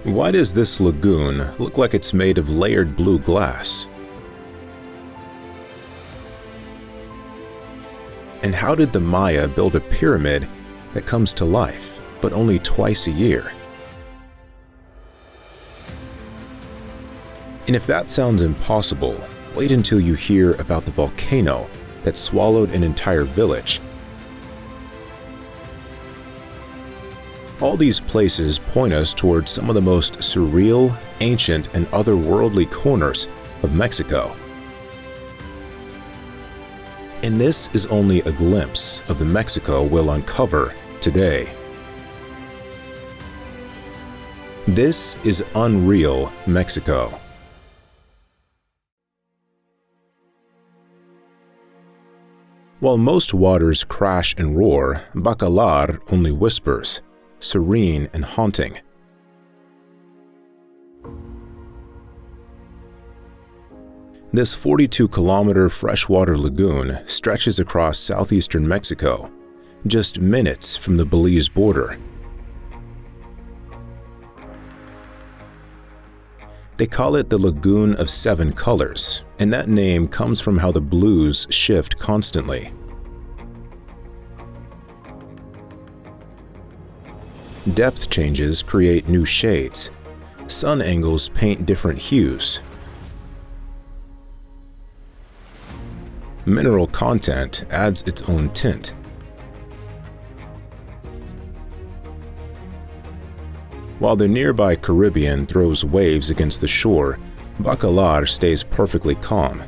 Why does this lagoon look like it's made of layered blue glass? And how did the Maya build a pyramid that comes to life, but only twice a year? And if that sounds impossible, wait until you hear about the volcano that swallowed an entire village. All these places point us towards some of the most surreal, ancient, and otherworldly corners of Mexico. And this is only a glimpse of the Mexico we'll uncover today. This is Unreal Mexico. While most waters crash and roar, Bacalar only whispers, serene and haunting. This 42-kilometer freshwater lagoon stretches across southeastern Mexico, just minutes from the Belize border. They call it the Lagoon of Seven Colors, and that name comes from how the blues shift constantly. Depth changes create new shades. Sun angles paint different hues. Mineral content adds its own tint. While the nearby Caribbean throws waves against the shore, Bacalar stays perfectly calm.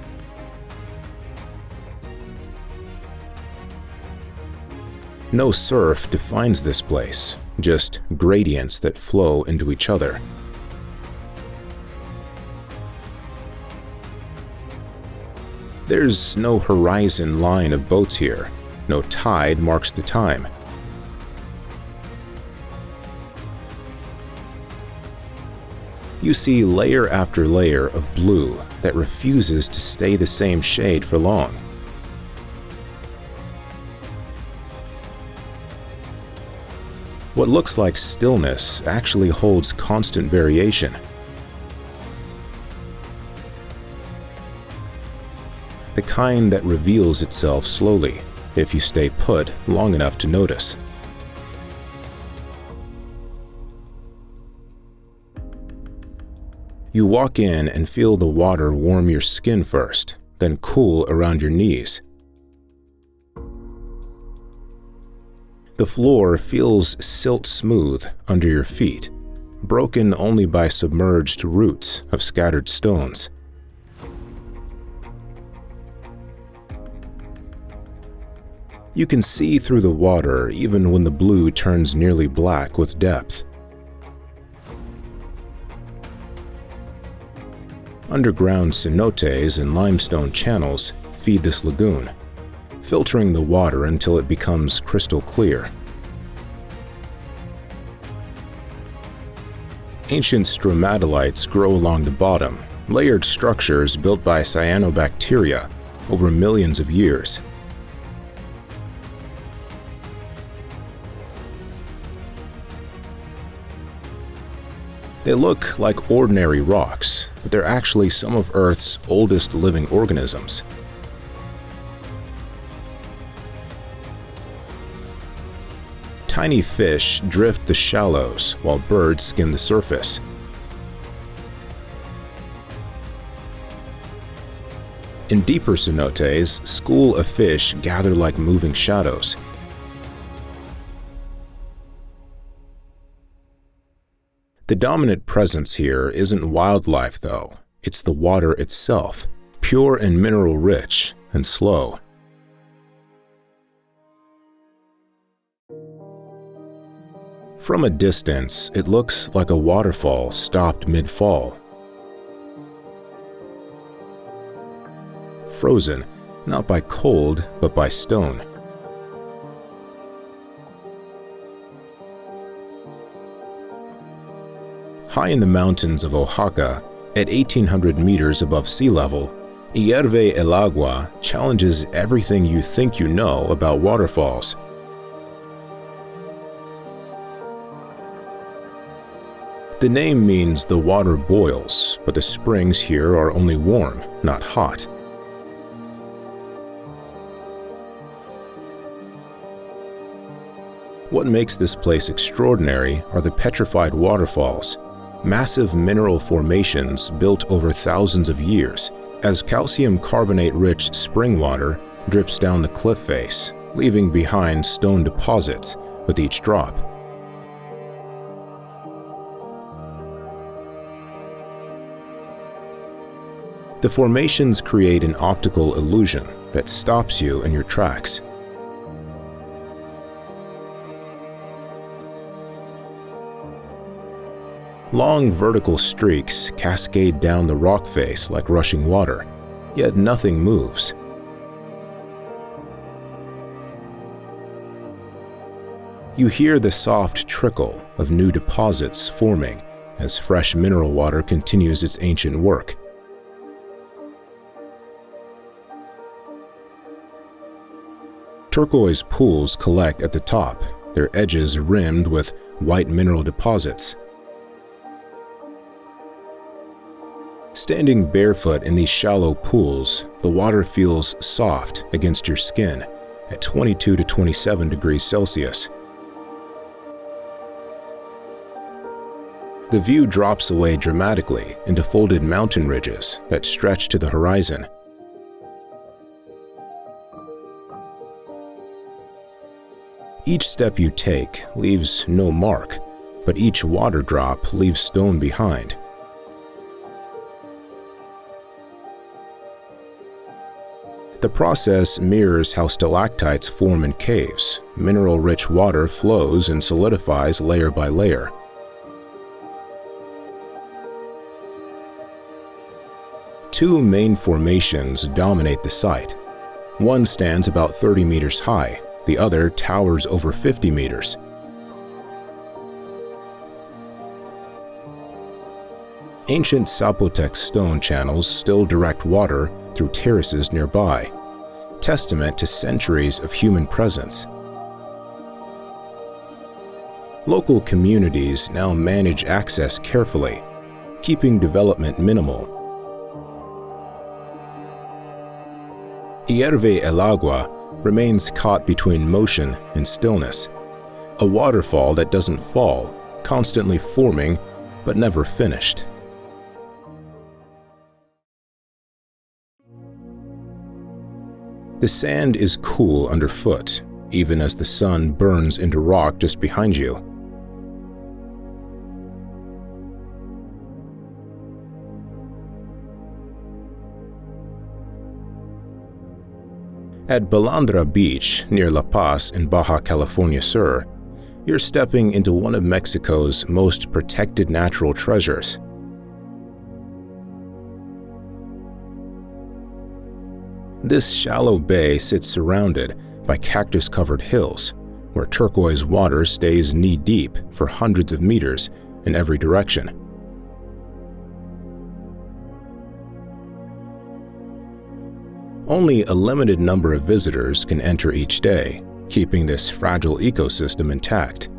No surf defines this place, just gradients that flow into each other. There's no horizon line of boats here. No tide marks the time. You see layer after layer of blue that refuses to stay the same shade for long. What looks like stillness actually holds constant variation. The kind that reveals itself slowly, if you stay put long enough to notice. You walk in and feel the water warm your skin first, then cool around your knees. The floor feels silt smooth under your feet, broken only by submerged roots of scattered stones. You can see through the water even when the blue turns nearly black with depth. Underground cenotes and limestone channels feed this lagoon, filtering the water until it becomes crystal clear. Ancient stromatolites grow along the bottom, layered structures built by cyanobacteria over millions of years. They look like ordinary rocks, but they're actually some of Earth's oldest living organisms. Tiny fish drift the shallows while birds skim the surface. In deeper cenotes, schools of fish gather like moving shadows. The dominant presence here isn't wildlife, though. It's the water itself, pure and mineral-rich and slow. From a distance, it looks like a waterfall stopped mid-fall. Frozen, not by cold, but by stone. High in the mountains of Oaxaca, at 1,800 meters above sea level, Hierve el Agua challenges everything you think you know about waterfalls. The name means the water boils, but the springs here are only warm, not hot. What makes this place extraordinary are the petrified waterfalls, massive mineral formations built over thousands of years, as calcium carbonate-rich spring water drips down the cliff face, leaving behind stone deposits with each drop. The formations create an optical illusion that stops you in your tracks. Long vertical streaks cascade down the rock face like rushing water, yet nothing moves. You hear the soft trickle of new deposits forming as fresh mineral water continues its ancient work. Turquoise pools collect at the top, their edges rimmed with white mineral deposits. Standing barefoot in these shallow pools, the water feels soft against your skin at 22 to 27 degrees Celsius. The view drops away dramatically into folded mountain ridges that stretch to the horizon. Each step you take leaves no mark, but each water drop leaves stone behind. The process mirrors how stalactites form in caves. Mineral-rich water flows and solidifies layer by layer. Two main formations dominate the site. One stands about 30 meters high, the other towers over 50 meters. Ancient Zapotec stone channels still direct water through terraces nearby, testament to centuries of human presence. Local communities now manage access carefully, keeping development minimal. Hierve el Agua remains caught between motion and stillness, a waterfall that doesn't fall, constantly forming but never finished. The sand is cool underfoot, even as the sun burns into rock just behind you. At Balandra Beach, near La Paz in Baja California Sur, you're stepping into one of Mexico's most protected natural treasures. This shallow bay sits surrounded by cactus-covered hills, where turquoise water stays knee-deep for hundreds of meters in every direction. Only a limited number of visitors can enter each day, keeping this fragile ecosystem intact.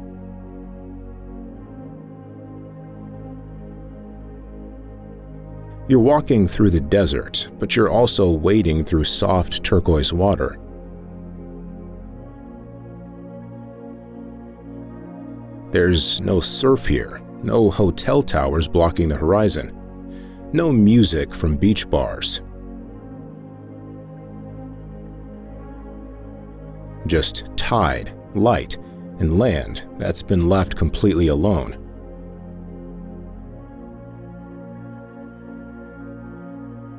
You're walking through the desert, but you're also wading through soft turquoise water. There's no surf here, no hotel towers blocking the horizon, no music from beach bars. Just tide, light, and land that's been left completely alone.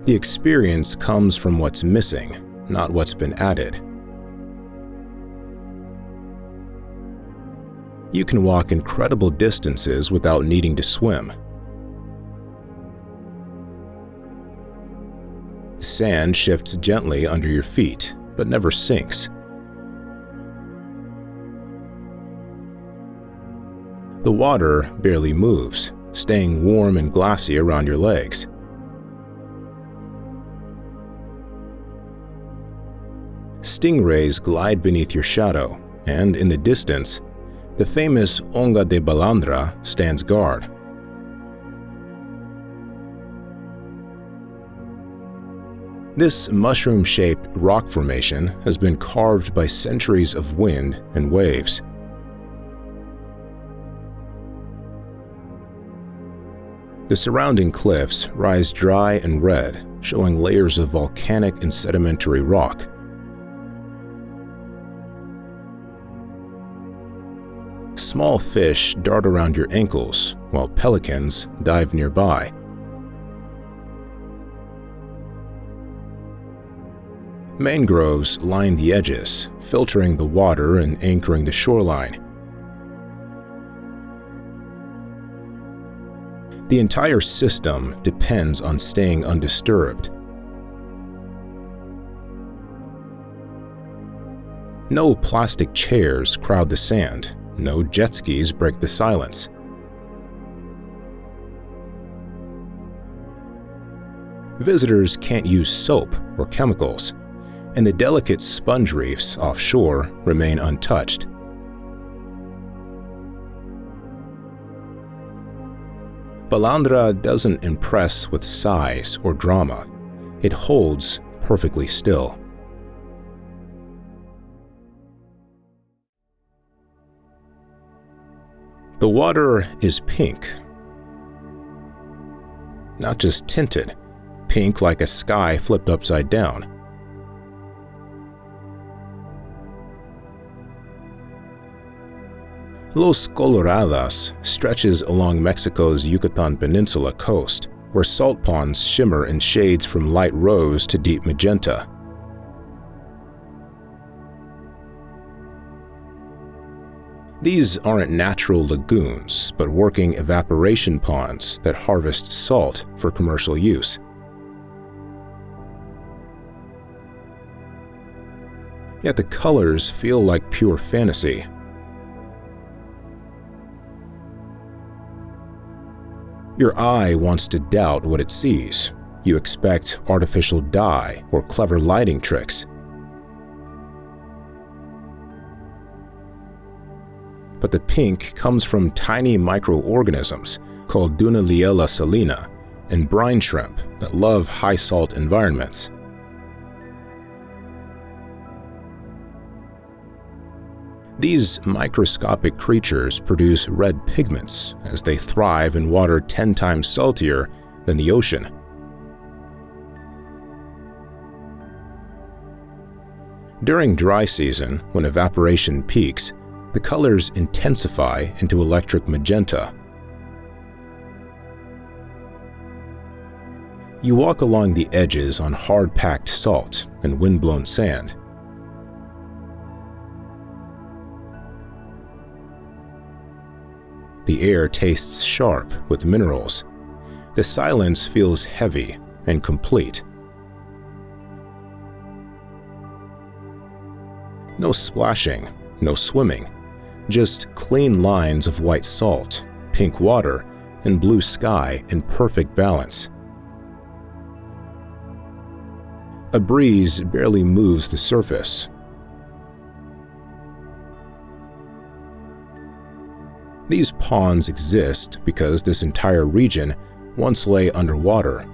The experience comes from what's missing, not what's been added. You can walk incredible distances without needing to swim. The sand shifts gently under your feet, but never sinks. The water barely moves, staying warm and glassy around your legs. Stingrays glide beneath your shadow, and in the distance, the famous Onga de Balandra stands guard. This mushroom-shaped rock formation has been carved by centuries of wind and waves. The surrounding cliffs rise dry and red, showing layers of volcanic and sedimentary rock. Small fish dart around your ankles, while pelicans dive nearby. Mangroves line the edges, filtering the water and anchoring the shoreline. The entire system depends on staying undisturbed. No plastic chairs crowd the sand. No jet skis break the silence. Visitors can't use soap or chemicals, and the delicate sponge reefs offshore remain untouched. Balandra doesn't impress with size or drama. It holds perfectly still. The water is pink. Not just tinted, pink like a sky flipped upside down. Las Coloradas stretches along Mexico's Yucatan Peninsula coast, where salt ponds shimmer in shades from light rose to deep magenta. These aren't natural lagoons, but working evaporation ponds that harvest salt for commercial use. Yet the colors feel like pure fantasy. Your eye wants to doubt what it sees. You expect artificial dye or clever lighting tricks. But the pink comes from tiny microorganisms called Dunaliella salina and brine shrimp that love high-salt environments. These microscopic creatures produce red pigments as they thrive in water 10 times saltier than the ocean. During dry season, when evaporation peaks, the colors intensify into electric magenta. You walk along the edges on hard-packed salt and wind-blown sand. The air tastes sharp with minerals. The silence feels heavy and complete. No splashing, no swimming. Just clean lines of white salt, pink water, and blue sky in perfect balance. A breeze barely moves the surface. These ponds exist because this entire region once lay underwater.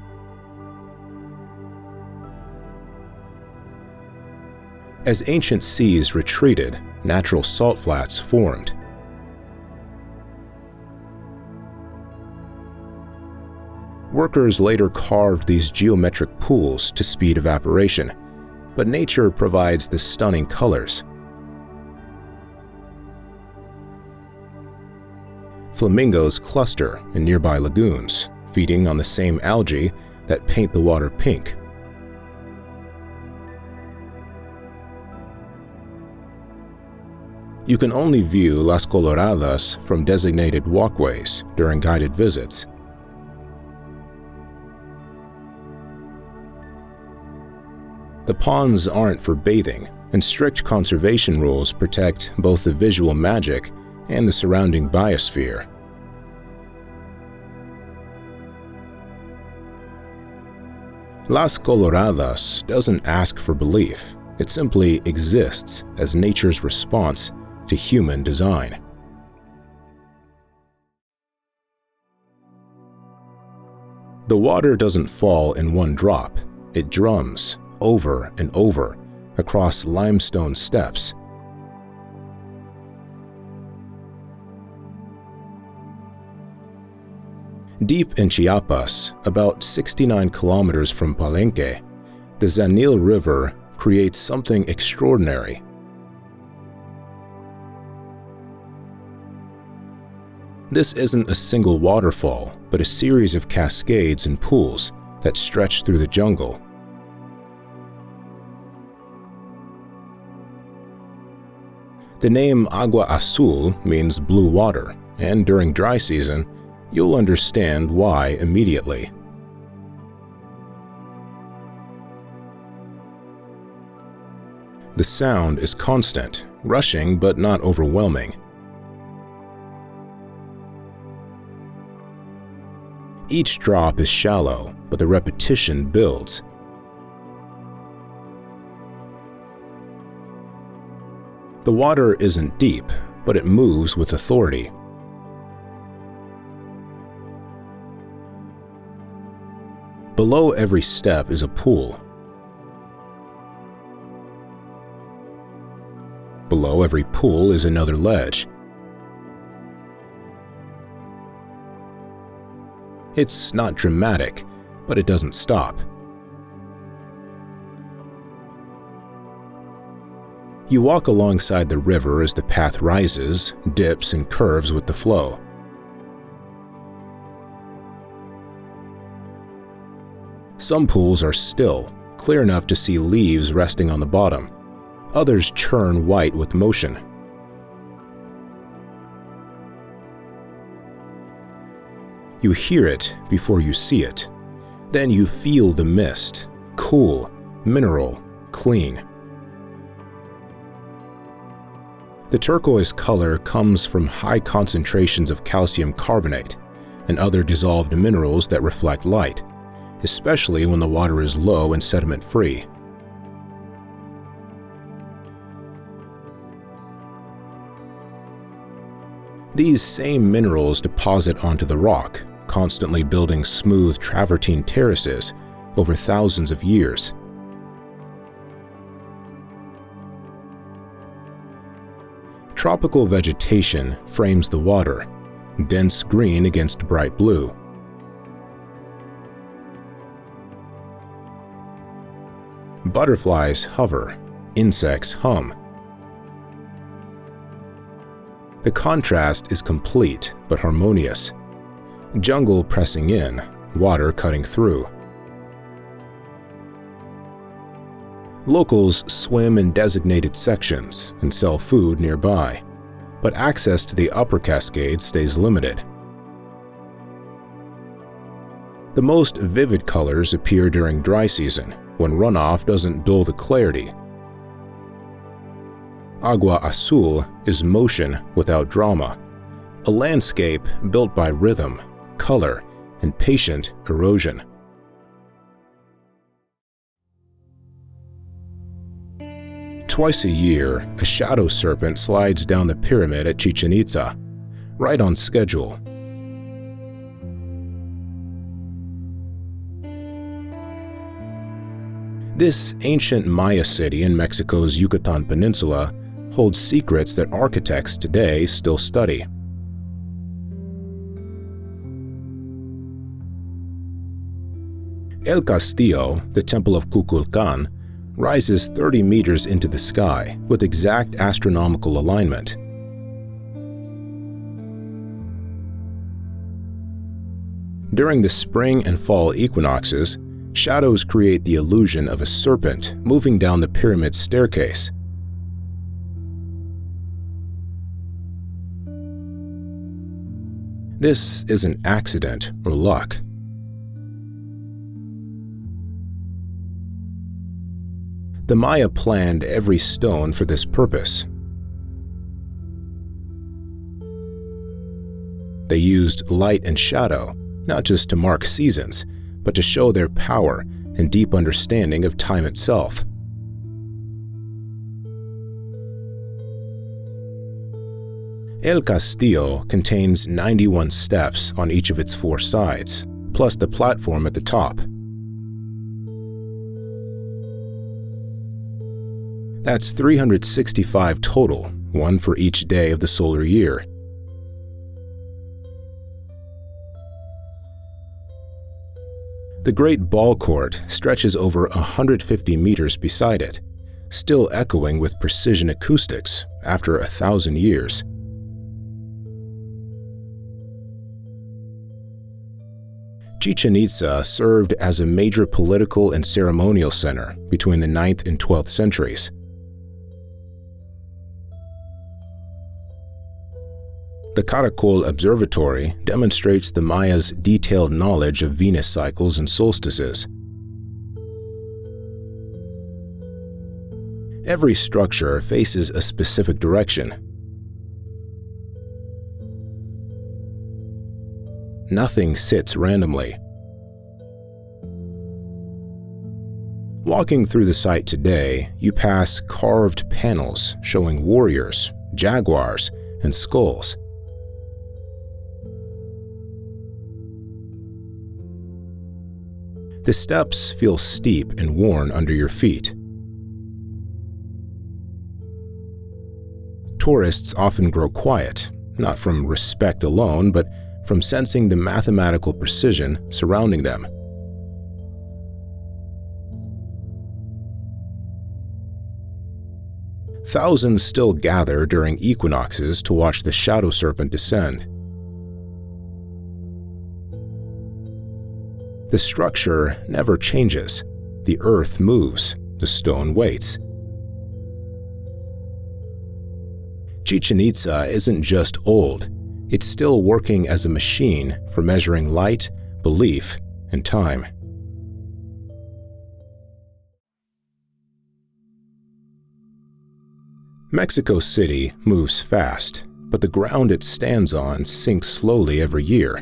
As ancient seas retreated, natural salt flats formed. Workers later carved these geometric pools to speed evaporation, but nature provides the stunning colors. Flamingos cluster in nearby lagoons, feeding on the same algae that paint the water pink. You can only view Las Coloradas from designated walkways during guided visits. The ponds aren't for bathing, and strict conservation rules protect both the visual magic and the surrounding biosphere. Las Coloradas doesn't ask for belief. It simply exists as nature's response to human design. The water doesn't fall in one drop. it drums over and over across limestone steps. Deep in Chiapas, about 69 kilometers from Palenque, the Zanil River creates something extraordinary. This isn't a single waterfall, but a series of cascades and pools that stretch through the jungle. The name Agua Azul means blue water, and during dry season, you'll understand why immediately. The sound is constant, rushing but not overwhelming. Each drop is shallow, but the repetition builds. The water isn't deep, but it moves with authority. Below every step is a pool. Below every pool is another ledge. It's not dramatic, but it doesn't stop. You walk alongside the river as the path rises, dips, and curves with the flow. Some pools are still, clear enough to see leaves resting on the bottom. Others churn white with motion. You hear it before you see it. Then you feel the mist, cool, mineral, clean. The turquoise color comes from high concentrations of calcium carbonate and other dissolved minerals that reflect light, especially when the water is low and sediment-free. These same minerals deposit onto the rock, constantly building smooth travertine terraces over thousands of years. Tropical vegetation frames the water, dense green against bright blue. Butterflies hover, insects hum. The contrast is complete but harmonious. Jungle pressing in, water cutting through. Locals swim in designated sections and sell food nearby, but access to the upper cascade stays limited. The most vivid colors appear during dry season, when runoff doesn't dull the clarity. Agua Azul is motion without drama, a landscape built by rhythm, color, and patient erosion. Twice a year, a shadow serpent slides down the pyramid at Chichén Itzá, right on schedule. This ancient Maya city in Mexico's Yucatan Peninsula holds secrets that architects today still study. El Castillo, the Temple of Kukulkan, rises 30 meters into the sky with exact astronomical alignment. During the spring and fall equinoxes, shadows create the illusion of a serpent moving down the pyramid's staircase. This isn't accident or luck. The Maya planned every stone for this purpose. They used light and shadow, not just to mark seasons, but to show their power and deep understanding of time itself. El Castillo contains 91 steps on each of its 4 sides, plus the platform at the top. That's 365 total, one for each day of the solar year. The Great Ball Court stretches over 150 meters beside it, still echoing with precision acoustics after 1,000 years. Chichén Itzá served as a major political and ceremonial center between the 9th and 12th centuries. The Caracol Observatory demonstrates the Mayas' detailed knowledge of Venus cycles and solstices. Every structure faces a specific direction. Nothing sits randomly. Walking through the site today, you pass carved panels showing warriors, jaguars, and skulls. The steps feel steep and worn under your feet. Tourists often grow quiet, not from respect alone, but from sensing the mathematical precision surrounding them. Thousands still gather during equinoxes to watch the shadow serpent descend. The structure never changes. The earth moves, the stone waits. Chichén Itzá isn't just old, it's still working as a machine for measuring light, belief, and time. Mexico City moves fast, but the ground it stands on sinks slowly every year.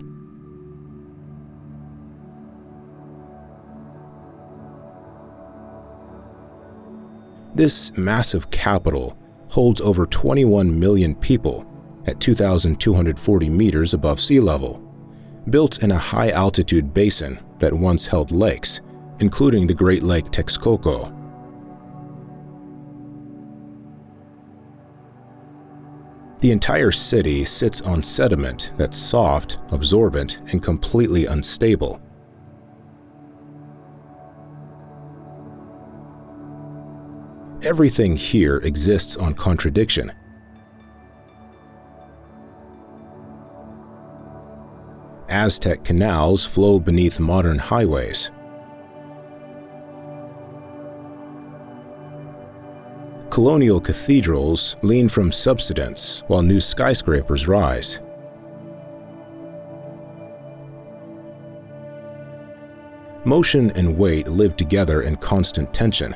This massive capital holds over 21 million people at 2,240 meters above sea level, built in a high-altitude basin that once held lakes, including the Great Lake Texcoco. The entire city sits on sediment that's soft, absorbent, and completely unstable. Everything here exists on contradiction. Aztec canals flow beneath modern highways. Colonial cathedrals lean from subsidence while new skyscrapers rise. Motion and weight live together in constant tension.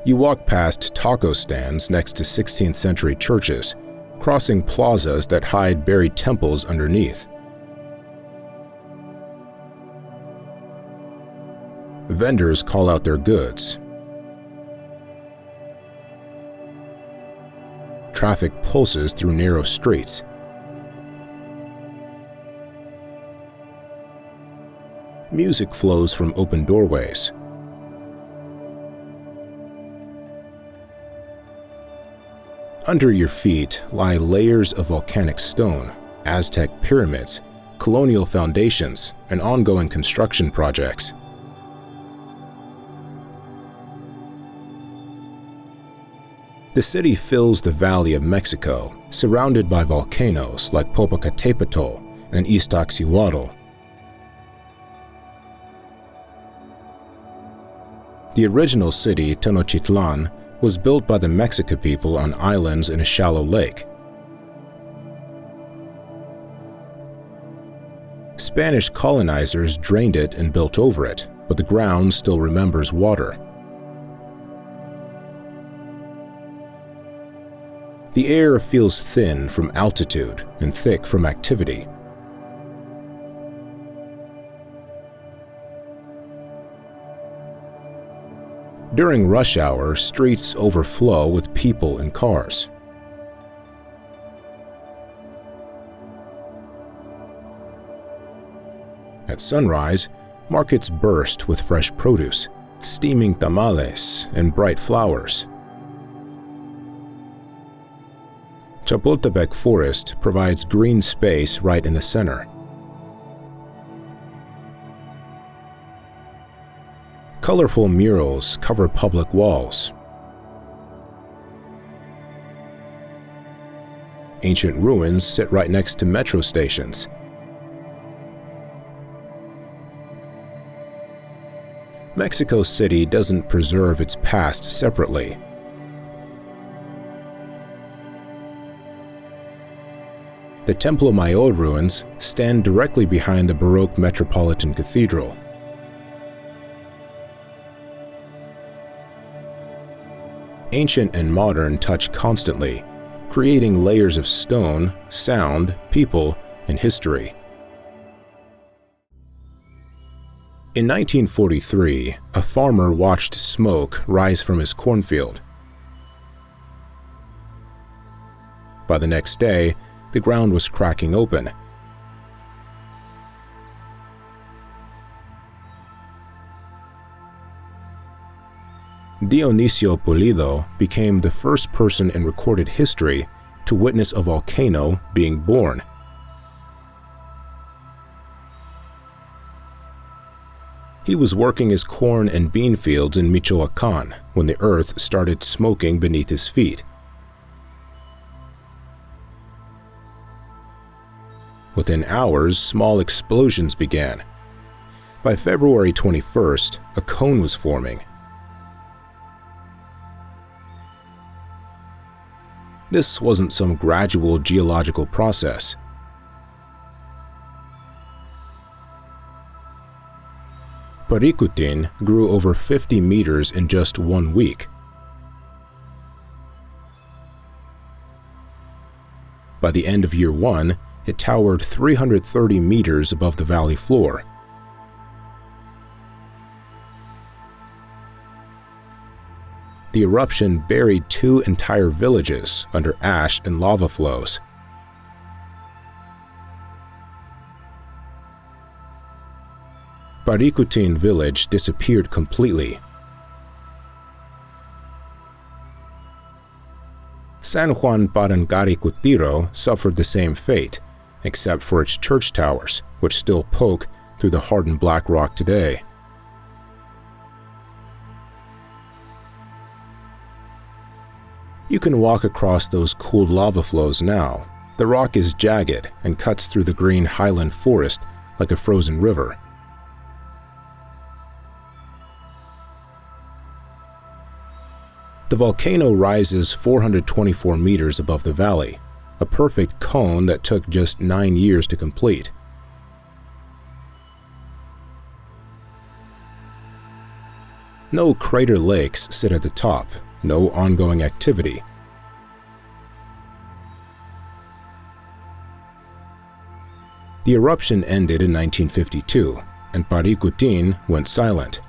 You walk past taco stands next to 16th century churches, crossing plazas that hide buried temples underneath. Vendors call out their goods. Traffic pulses through narrow streets. Music flows from open doorways. Under your feet lie layers of volcanic stone, Aztec pyramids, colonial foundations, and ongoing construction projects. The city fills the Valley of Mexico, surrounded by volcanoes like Popocatépetl and Iztaccíhuatl. The original city, Tenochtitlan, was built by the Mexica people on islands in a shallow lake. Spanish colonizers drained it and built over it, but the ground still remembers water. The air feels thin from altitude and thick from activity. During rush hour, streets overflow with people and cars. At sunrise, Markets burst with fresh produce, steaming tamales, and bright flowers. Chapultepec Forest provides green space right in the center. Colorful murals cover public walls. Ancient ruins sit right next to metro stations. Mexico City doesn't preserve its past separately. The Templo Mayor ruins stand directly behind the Baroque Metropolitan Cathedral. Ancient and modern touch constantly, creating layers of stone, sound, people, and history. In 1943, a farmer watched smoke rise from his cornfield. By the next day, the ground was cracking open. Dionisio Pulido became the first person in recorded history to witness a volcano being born. He was working his corn and bean fields in Michoacán when the earth started smoking beneath his feet. Within hours, small explosions began. By February 21st, a cone was forming. This wasn't some gradual geological process. Parícutin grew over 50 meters in just 1 week. By the end of year 1, it towered 330 meters above the valley floor. The eruption buried 2 entire villages under ash and lava flows. Parícutin village disappeared completely. San Juan Parangaricutiro suffered the same fate, except for its church towers, which still poke through the hardened black rock today. You can walk across those cooled lava flows now. The rock is jagged and cuts through the green highland forest like a frozen river. The volcano rises 424 meters above the valley, a perfect cone that took just 9 years to complete. No crater lakes sit at the top, no ongoing activity. The eruption ended in 1952, and Parícutin went silent.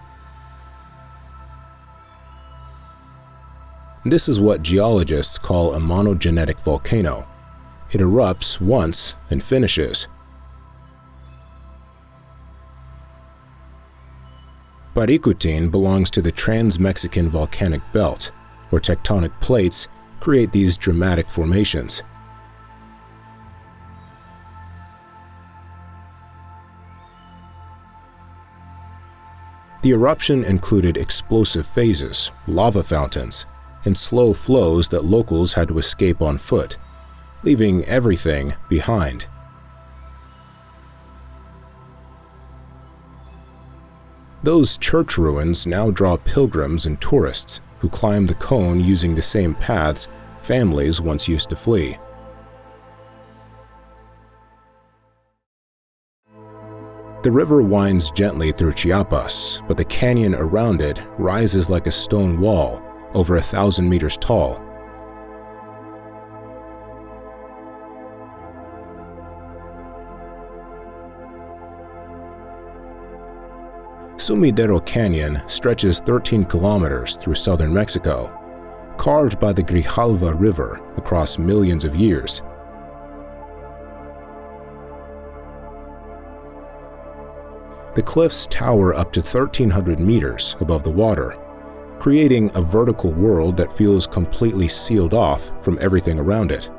This is what geologists call a monogenetic volcano. It erupts once and finishes. Parícutin belongs to the Trans-Mexican Volcanic Belt, where tectonic plates create these dramatic formations. The eruption included explosive phases, lava fountains, and slow flows that locals had to escape on foot, leaving everything behind. Those church ruins now draw pilgrims and tourists who climb the cone using the same paths families once used to flee. The river winds gently through Chiapas, but the canyon around it rises like a stone wall, over 1,000 meters tall. Sumidero Canyon stretches 13 kilometers through southern Mexico, carved by the Grijalva River across millions of years. The cliffs tower up to 1,300 meters above the water, creating a vertical world that feels completely sealed off from everything around it.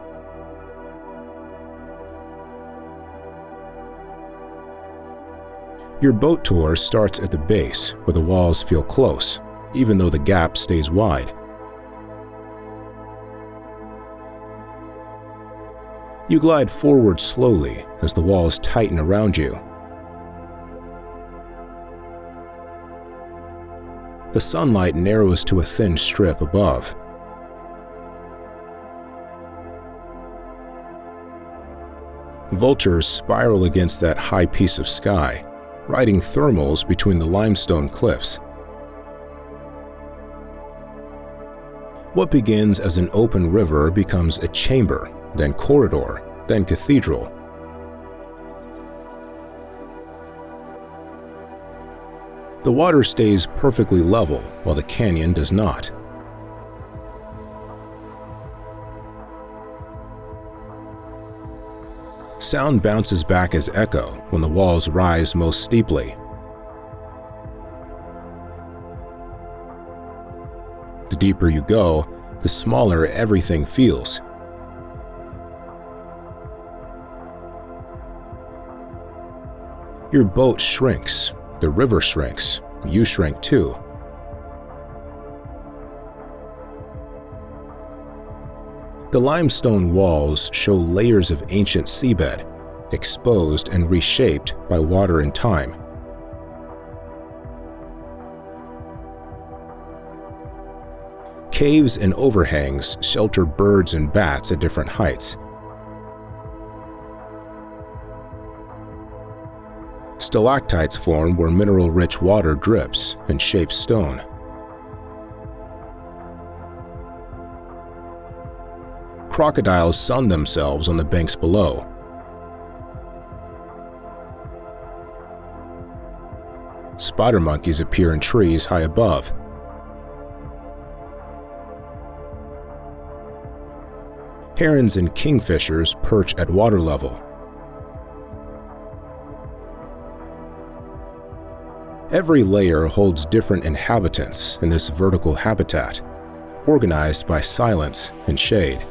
Your boat tour starts at the base, where the walls feel close, even though the gap stays wide. You glide forward slowly as the walls tighten around you. The sunlight narrows to a thin strip above. Vultures spiral against that high piece of sky, riding thermals between the limestone cliffs. What begins as an open river becomes a chamber, then corridor, then cathedral. The water stays perfectly level while the canyon does not. Sound bounces back as echo when the walls rise most steeply. The deeper you go, the smaller everything feels. Your boat shrinks, the river shrinks, you shrink too. The limestone walls show layers of ancient seabed, exposed and reshaped by water and time. Caves and overhangs shelter birds and bats at different heights. Stalactites form where mineral-rich water drips and shapes stone. Crocodiles sun themselves on the banks below. Spider monkeys appear in trees high above. Herons and kingfishers perch at water level. Every layer holds different inhabitants in this vertical habitat, organized by silence and shade.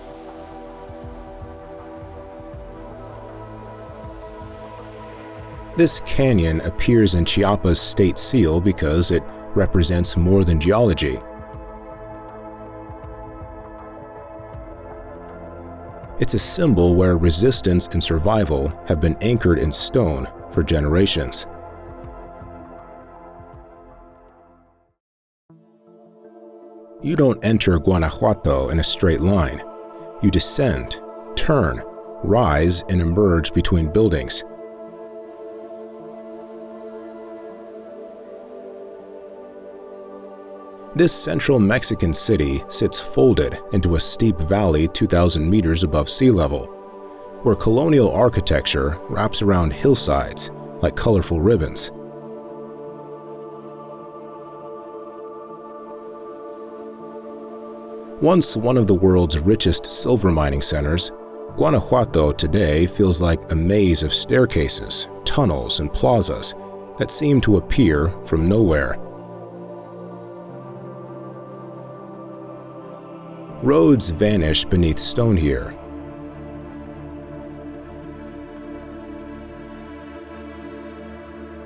This canyon appears in Chiapas' state seal because it represents more than geology. It's a symbol where resistance and survival have been anchored in stone for generations. You don't enter Guanajuato in a straight line. You descend, turn, rise, and emerge between buildings. This central Mexican city sits folded into a steep valley 2,000 meters above sea level, where colonial architecture wraps around hillsides like colorful ribbons. Once one of the world's richest silver mining centers, Guanajuato today feels like a maze of staircases, tunnels, and plazas that seem to appear from nowhere. Roads vanish beneath stone here.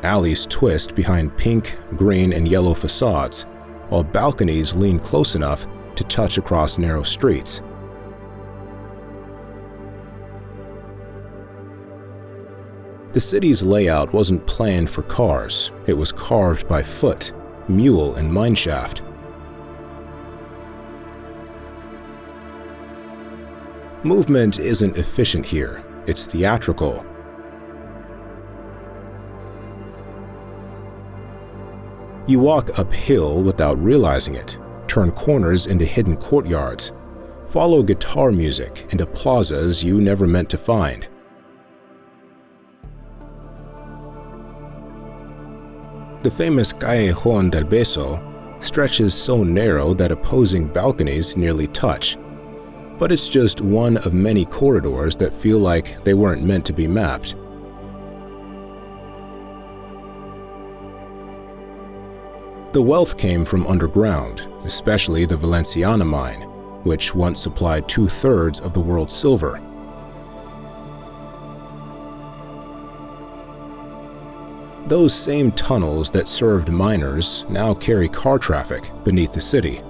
Alleys twist behind pink, green, and yellow facades, while balconies lean close enough to touch across narrow streets. The city's layout wasn't planned for cars. It was carved by foot, mule, and mineshaft. Movement isn't efficient here, it's theatrical. You walk uphill without realizing it, turn corners into hidden courtyards, follow guitar music into plazas you never meant to find. The famous Callejón del Beso stretches so narrow that opposing balconies nearly touch. But it's just one of many corridors that feel like they weren't meant to be mapped. The wealth came from underground, especially the Valenciana mine, which once supplied 2/3 of the world's silver. Those same tunnels that served miners now carry car traffic beneath the city.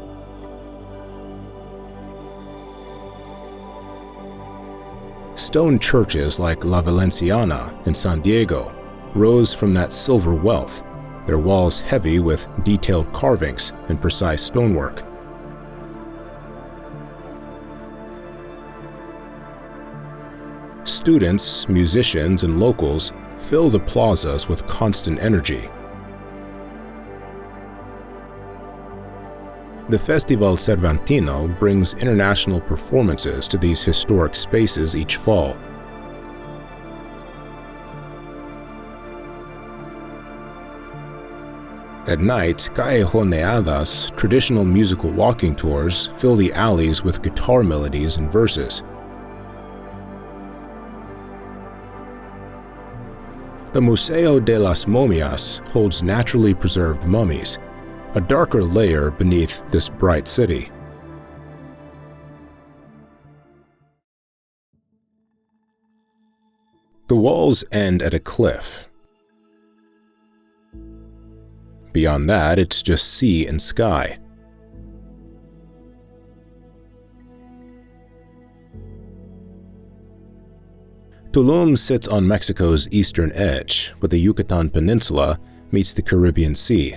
Stone churches like La Valenciana in San Diego rose from that silver wealth, their walls heavy with detailed carvings and precise stonework. Students, musicians, and locals fill the plazas with constant energy. The Festival Cervantino brings international performances to these historic spaces each fall. At night, callejoneadas, traditional musical walking tours, fill the alleys with guitar melodies and verses. The Museo de las Momias holds naturally preserved mummies, a darker layer beneath this bright city. The walls end at a cliff. Beyond that, it's just sea and sky. Tulum sits on Mexico's eastern edge, where the Yucatan Peninsula meets the Caribbean Sea.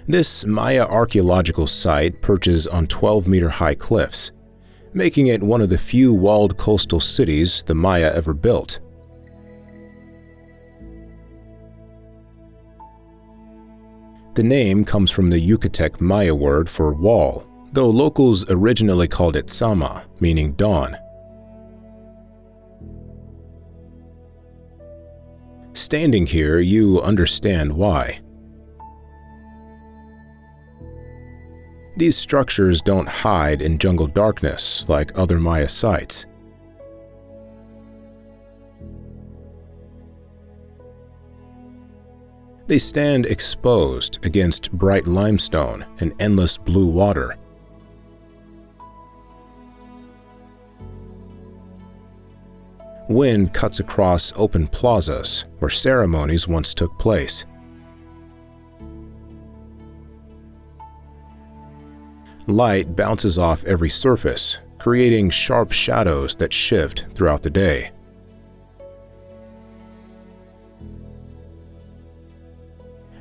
This Maya archaeological site perches on 12-meter-high cliffs, making it one of the few walled coastal cities the Maya ever built. The name comes from the Yucatec Maya word for wall, though locals originally called it Sama, meaning dawn. Standing here, you understand why. These structures don't hide in jungle darkness like other Maya sites. They stand exposed against bright limestone and endless blue water. Wind cuts across open plazas where ceremonies once took place. Light bounces off every surface, creating sharp shadows that shift throughout the day.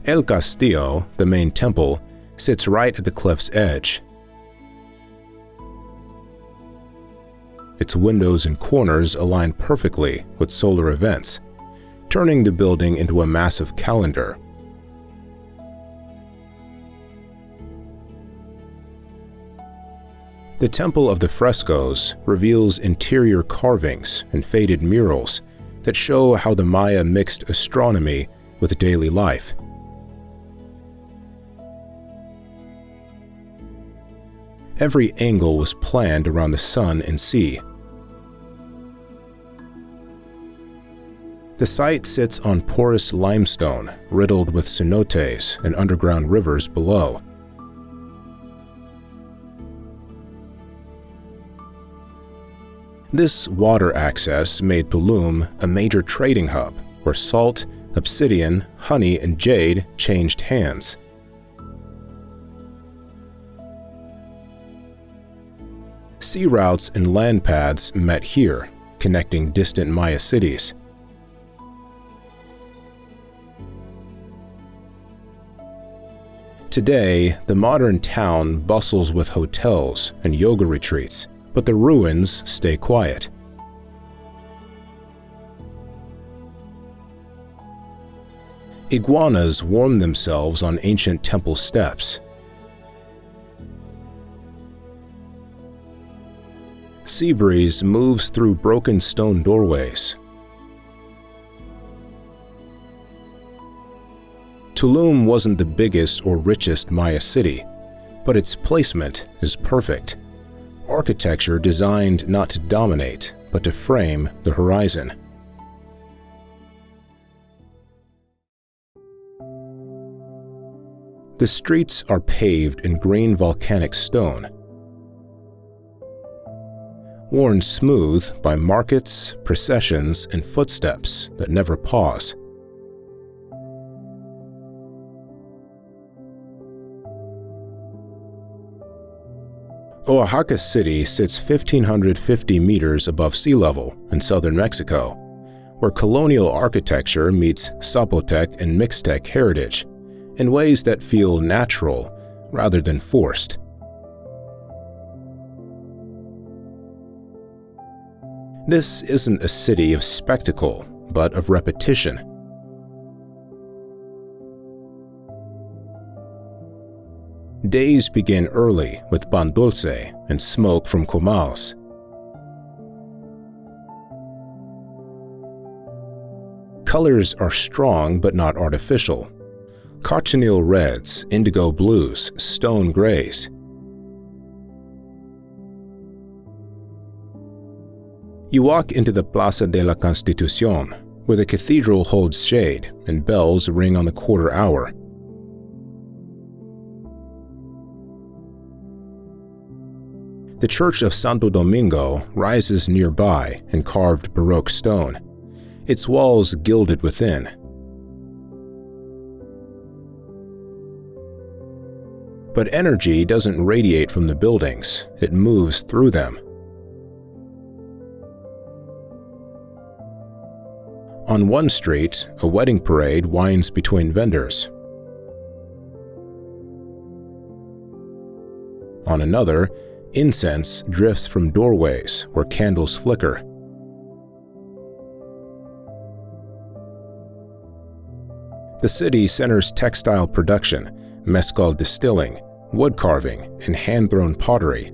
El Castillo, the main temple, sits right at the cliff's edge. Its windows and corners align perfectly with solar events, turning the building into a massive calendar. The Temple of the Frescoes reveals interior carvings and faded murals that show how the Maya mixed astronomy with daily life. Every angle was planned around the sun and sea. The site sits on porous limestone riddled with cenotes and underground rivers below. This water access made Tulum a major trading hub where salt, obsidian, honey, and jade changed hands. Sea routes and land paths met here, connecting distant Maya cities. Today, the modern town bustles with hotels and yoga retreats, but the ruins stay quiet. Iguanas warm themselves on ancient temple steps. Sea breeze moves through broken stone doorways. Tulum wasn't the biggest or richest Maya city, but its placement is perfect. Architecture designed not to dominate, but to frame the horizon. The streets are paved in green volcanic stone, worn smooth by markets, processions, and footsteps that never pause. Oaxaca City sits 1,550 meters above sea level in southern Mexico, where colonial architecture meets Zapotec and Mixtec heritage in ways that feel natural rather than forced. This isn't a city of spectacle, but of repetition. Days begin early with pan dulce and smoke from comals. Colors are strong but not artificial. Cochineal reds, indigo blues, stone grays. You walk into the Plaza de la Constitución, where the cathedral holds shade and bells ring on the quarter hour. The Church of Santo Domingo rises nearby in carved Baroque stone, its walls gilded within. But energy doesn't radiate from the buildings, it moves through them. On one street, a wedding parade winds between vendors. On another, incense drifts from doorways where candles flicker. The city centers textile production, mezcal distilling, wood carving, and hand-thrown pottery.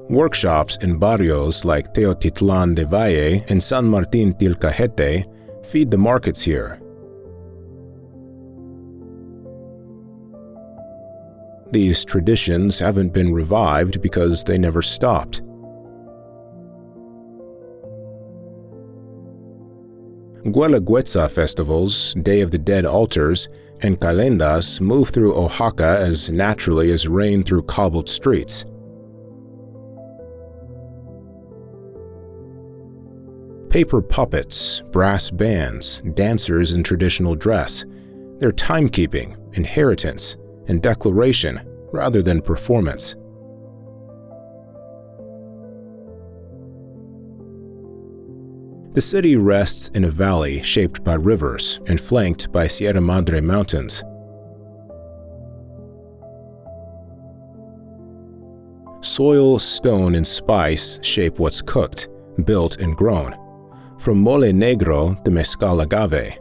Workshops in barrios like Teotitlán de Valle and San Martín Tilcajete feed the markets here. These traditions haven't been revived because they never stopped. Guelaguetza festivals, Day of the Dead altars, and calendas move through Oaxaca as naturally as rain through cobbled streets. Paper puppets, brass bands, dancers in traditional dress, they're timekeeping, inheritance, and declaration rather than performance. The city rests in a valley shaped by rivers and flanked by Sierra Madre Mountains. Soil, stone, and spice shape what's cooked, built, and grown, from mole negro to mezcal agave.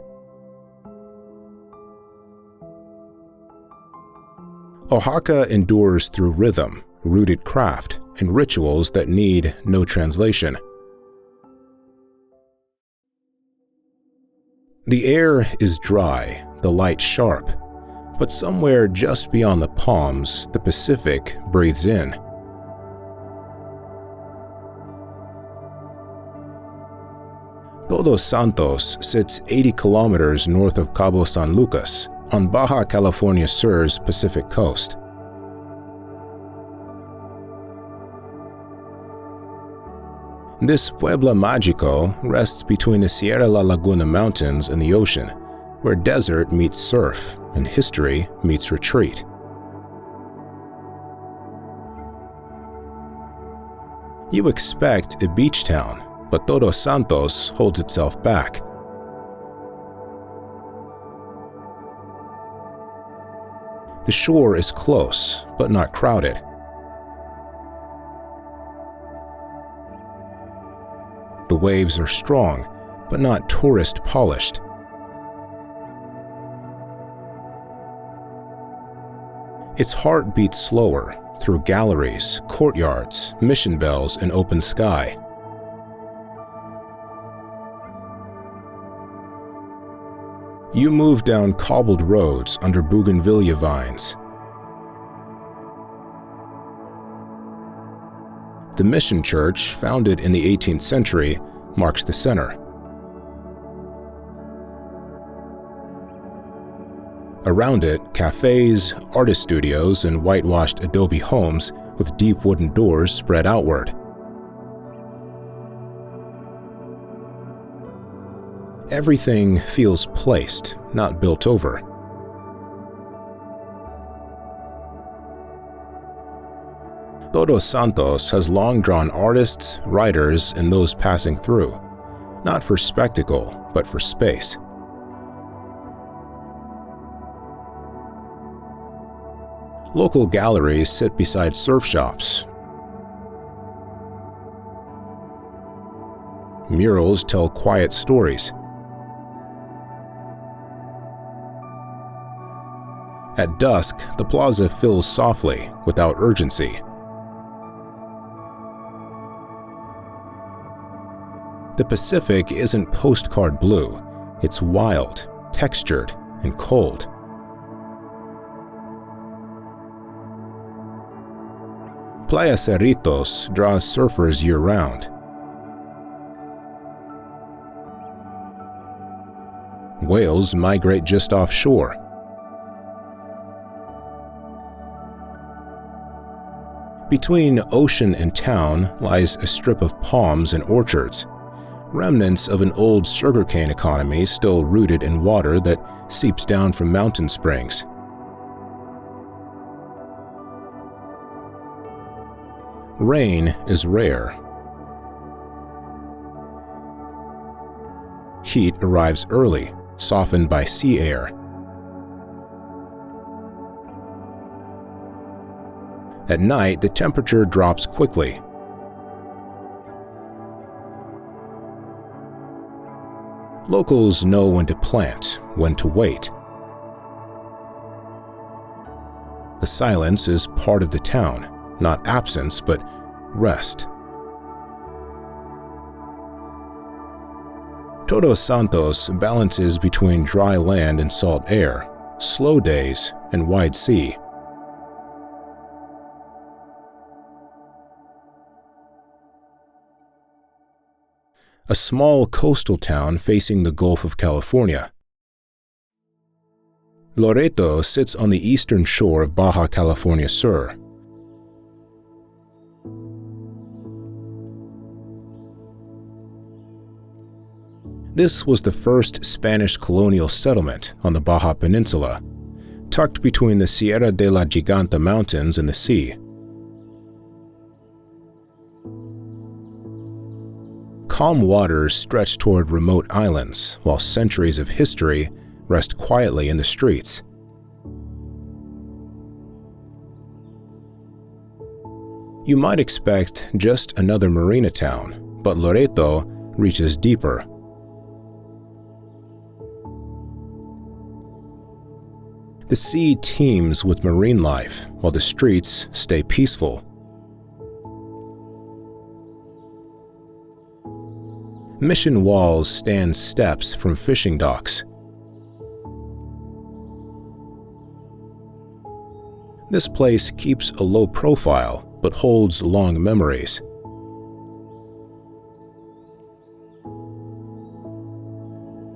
Oaxaca endures through rhythm, rooted craft, and rituals that need no translation. The air is dry, the light sharp, but somewhere just beyond the palms, the Pacific breathes in. Todos Santos sits 80 kilometers north of Cabo San Lucas, on Baja California Sur's Pacific coast. This Puebla Mágico rests between the Sierra La Laguna Mountains and the ocean, where desert meets surf and history meets retreat. You expect a beach town, but Todos Santos holds itself back. The shore is close, but not crowded. The waves are strong, but not tourist-polished. Its heart beats slower through galleries, courtyards, mission bells, and open sky. You move down cobbled roads under bougainvillea vines. The mission church, founded in the 18th century, marks the center. Around it, cafes, artist studios, and whitewashed adobe homes with deep wooden doors spread outward. Everything feels placed, not built over. Todos Santos has long drawn artists, writers, and those passing through, not for spectacle, but for space. Local galleries sit beside surf shops. Murals tell quiet stories. At dusk, the plaza fills softly, without urgency. The Pacific isn't postcard blue, it's wild, textured, and cold. Playa Cerritos draws surfers year-round. Whales migrate just offshore. Between ocean and town lies a strip of palms and orchards, remnants of an old sugarcane economy still rooted in water that seeps down from mountain springs. Rain is rare. Heat arrives early, softened by sea air. At night, the temperature drops quickly. Locals know when to plant, when to wait. The silence is part of the town, not absence, but rest. Todos Santos balances between dry land and salt air, slow days and wide sea. A small coastal town facing the Gulf of California. Loreto sits on the eastern shore of Baja California Sur. This was the first Spanish colonial settlement on the Baja Peninsula, tucked between the Sierra de la Giganta Mountains and the sea. Calm waters stretch toward remote islands, while centuries of history rest quietly in the streets. You might expect just another marina town, but Loreto reaches deeper. The sea teems with marine life, while the streets stay peaceful. Mission walls stand steps from fishing docks. This place keeps a low profile, but holds long memories.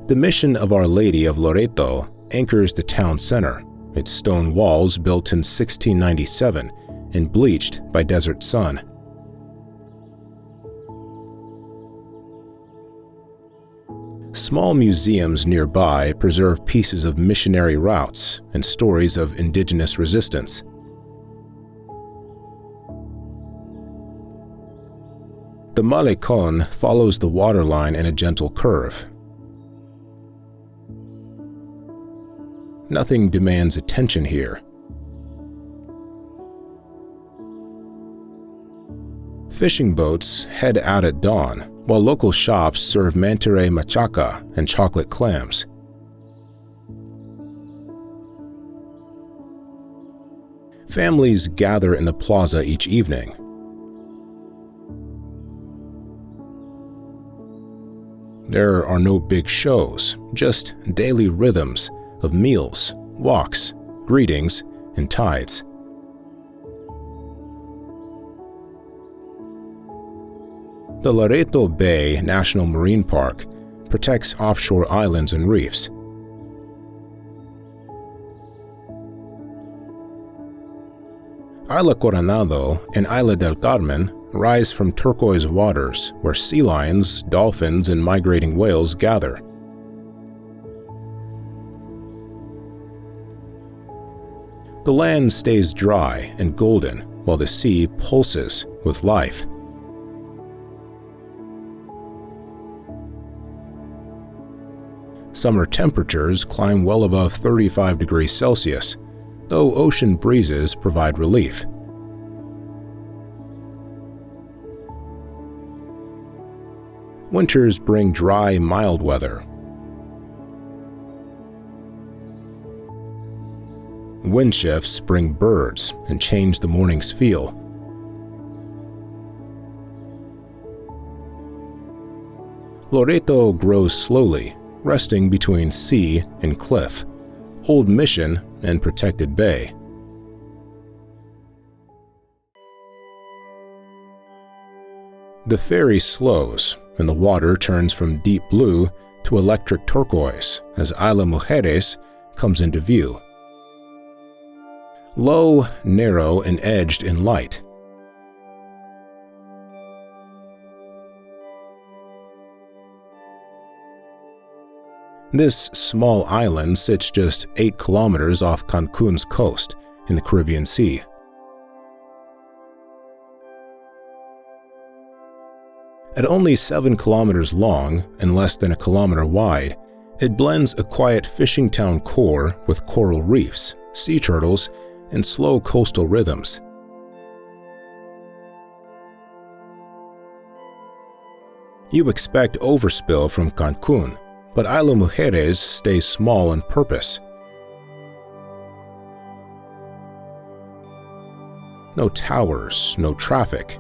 The Mission of Our Lady of Loreto anchors the town center, its stone walls built in 1697 and bleached by desert sun. Small museums nearby preserve pieces of missionary routes and stories of indigenous resistance. The Malecón follows the waterline in a gentle curve. Nothing demands attention here. Fishing boats head out at dawn, while local shops serve mantarraya machaca and chocolate clams. Families gather in the plaza each evening. There are no big shows, just daily rhythms of meals, walks, greetings, and tides. The Loreto Bay National Marine Park protects offshore islands and reefs. Isla Coronado and Isla del Carmen rise from turquoise waters where sea lions, dolphins, and migrating whales gather. The land stays dry and golden while the sea pulses with life. Summer temperatures climb well above 35 degrees Celsius, though ocean breezes provide relief. Winters bring dry, mild weather. Wind shifts bring birds and change the morning's feel. Loreto grows slowly, resting between sea and cliff, Old Mission and Protected Bay. The ferry slows, and the water turns from deep blue to electric turquoise as Isla Mujeres comes into view. Low, narrow, and edged in light. This small island sits just 8 kilometers off Cancun's coast in the Caribbean Sea. At only 7 kilometers long and less than a kilometer wide, it blends a quiet fishing town core with coral reefs, sea turtles, and slow coastal rhythms. You expect overspill from Cancun, but Isla Mujeres stays small on purpose. No towers, no traffic.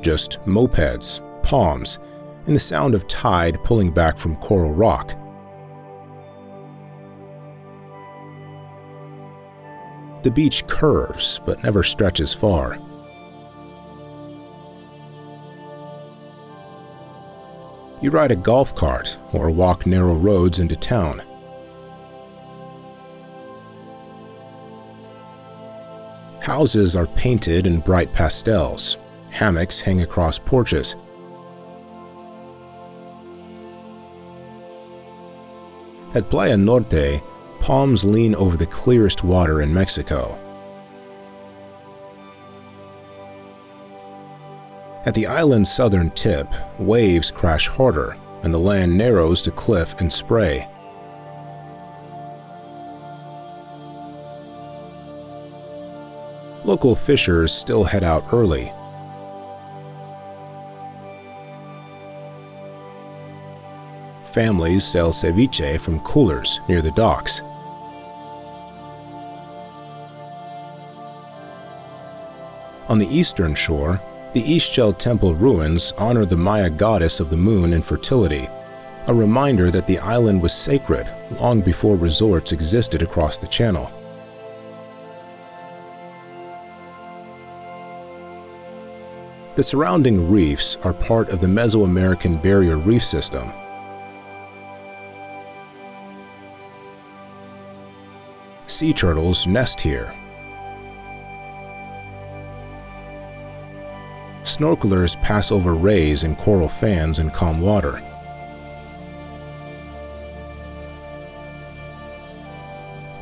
Just mopeds, palms, and the sound of tide pulling back from coral rock. The beach curves, but never stretches far. You ride a golf cart or walk narrow roads into town. Houses are painted in bright pastels. Hammocks hang across porches. At Playa Norte, palms lean over the clearest water in Mexico. At the island's southern tip, waves crash harder, and the land narrows to cliff and spray. Local fishers still head out early. Families sell ceviche from coolers near the docks. On the eastern shore, the Ixchel Temple ruins honor the Maya goddess of the moon and fertility, a reminder that the island was sacred long before resorts existed across the channel. The surrounding reefs are part of the Mesoamerican Barrier Reef System. Sea turtles nest here. Snorkelers pass over rays and coral fans in calm water.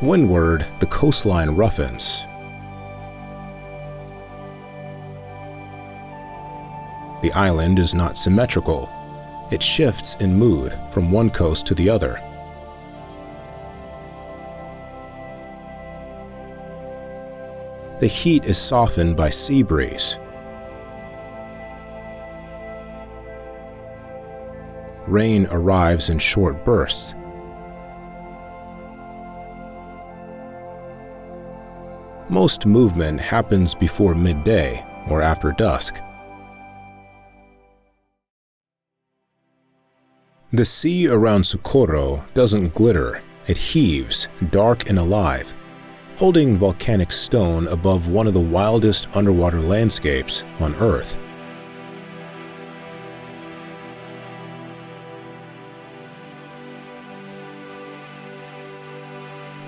Windward, the coastline roughens. The island is not symmetrical. It shifts in mood from one coast to the other. The heat is softened by sea breeze. Rain arrives in short bursts. Most movement happens before midday or after dusk. The sea around Socorro doesn't glitter, it heaves, dark and alive, holding volcanic stone above one of the wildest underwater landscapes on Earth.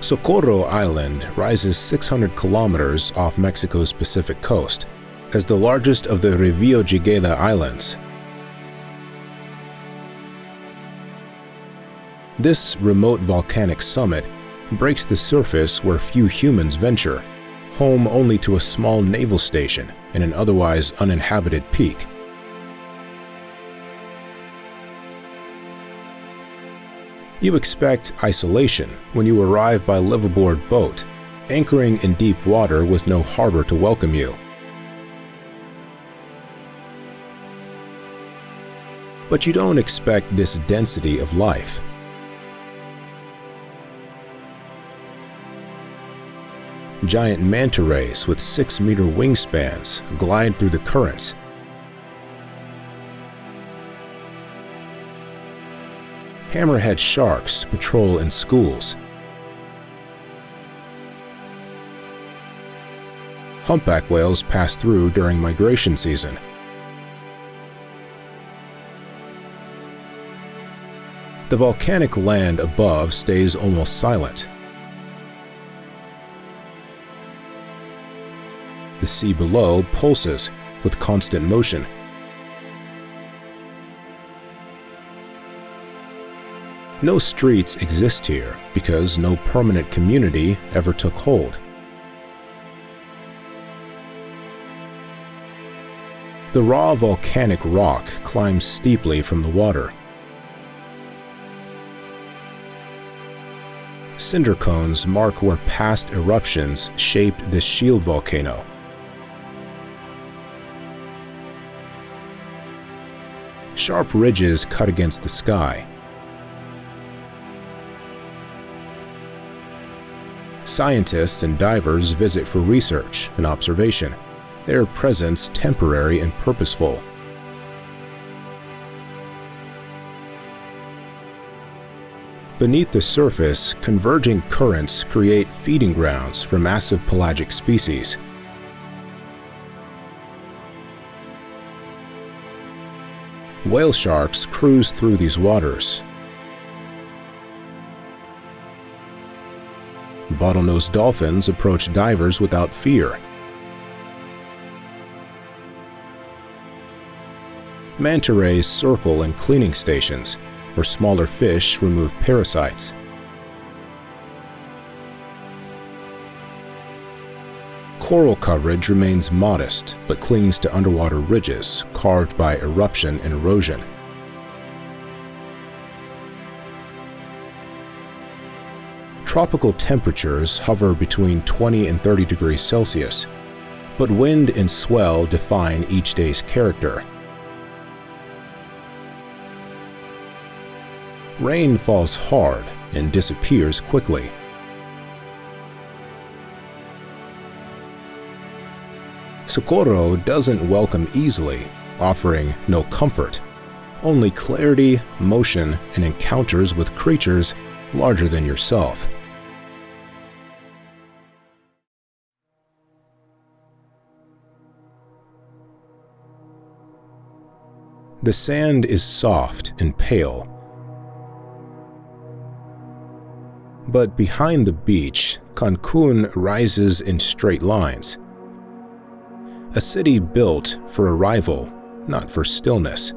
Socorro Island rises 600 kilometers off Mexico's Pacific coast, as the largest of the Revillagigedo Islands. This remote volcanic summit breaks the surface where few humans venture, home only to a small naval station and an otherwise uninhabited peak. You expect isolation when you arrive by liveaboard boat, anchoring in deep water with no harbor to welcome you. But you don't expect this density of life. Giant manta rays with 6-meter wingspans glide through the currents. Hammerhead sharks patrol in schools. Humpback whales pass through during migration season. The volcanic land above stays almost silent. The sea below pulses with constant motion. No streets exist here because no permanent community ever took hold. The raw volcanic rock climbs steeply from the water. Cinder cones mark where past eruptions shaped this shield volcano. Sharp ridges cut against the sky. Scientists and divers visit for research and observation, their presence temporary and purposeful. Beneath the surface, converging currents create feeding grounds for massive pelagic species. Whale sharks cruise through these waters. Bottlenose dolphins approach divers without fear. Manta rays circle in cleaning stations, where smaller fish remove parasites. Coral coverage remains modest, but clings to underwater ridges carved by eruption and erosion. Tropical temperatures hover between 20 and 30 degrees Celsius, but wind and swell define each day's character. Rain falls hard and disappears quickly. Socorro doesn't welcome easily, offering no comfort, only clarity, motion, and encounters with creatures larger than yourself. The sand is soft and pale, but behind the beach, Cancun rises in straight lines. A city built for arrival, not for stillness.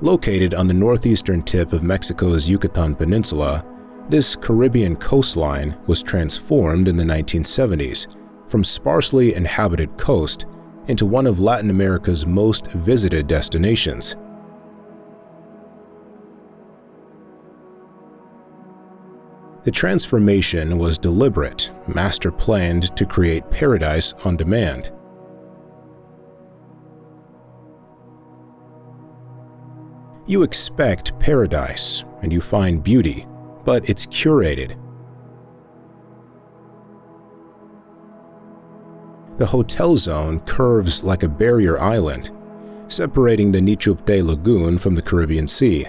Located on the northeastern tip of Mexico's Yucatan Peninsula, this Caribbean coastline was transformed in the 1970s from sparsely inhabited coast into one of Latin America's most visited destinations. The transformation was deliberate, master-planned to create paradise on demand. You expect paradise, and you find beauty, but it's curated. The hotel zone curves like a barrier island, separating the Nichupte Lagoon from the Caribbean Sea.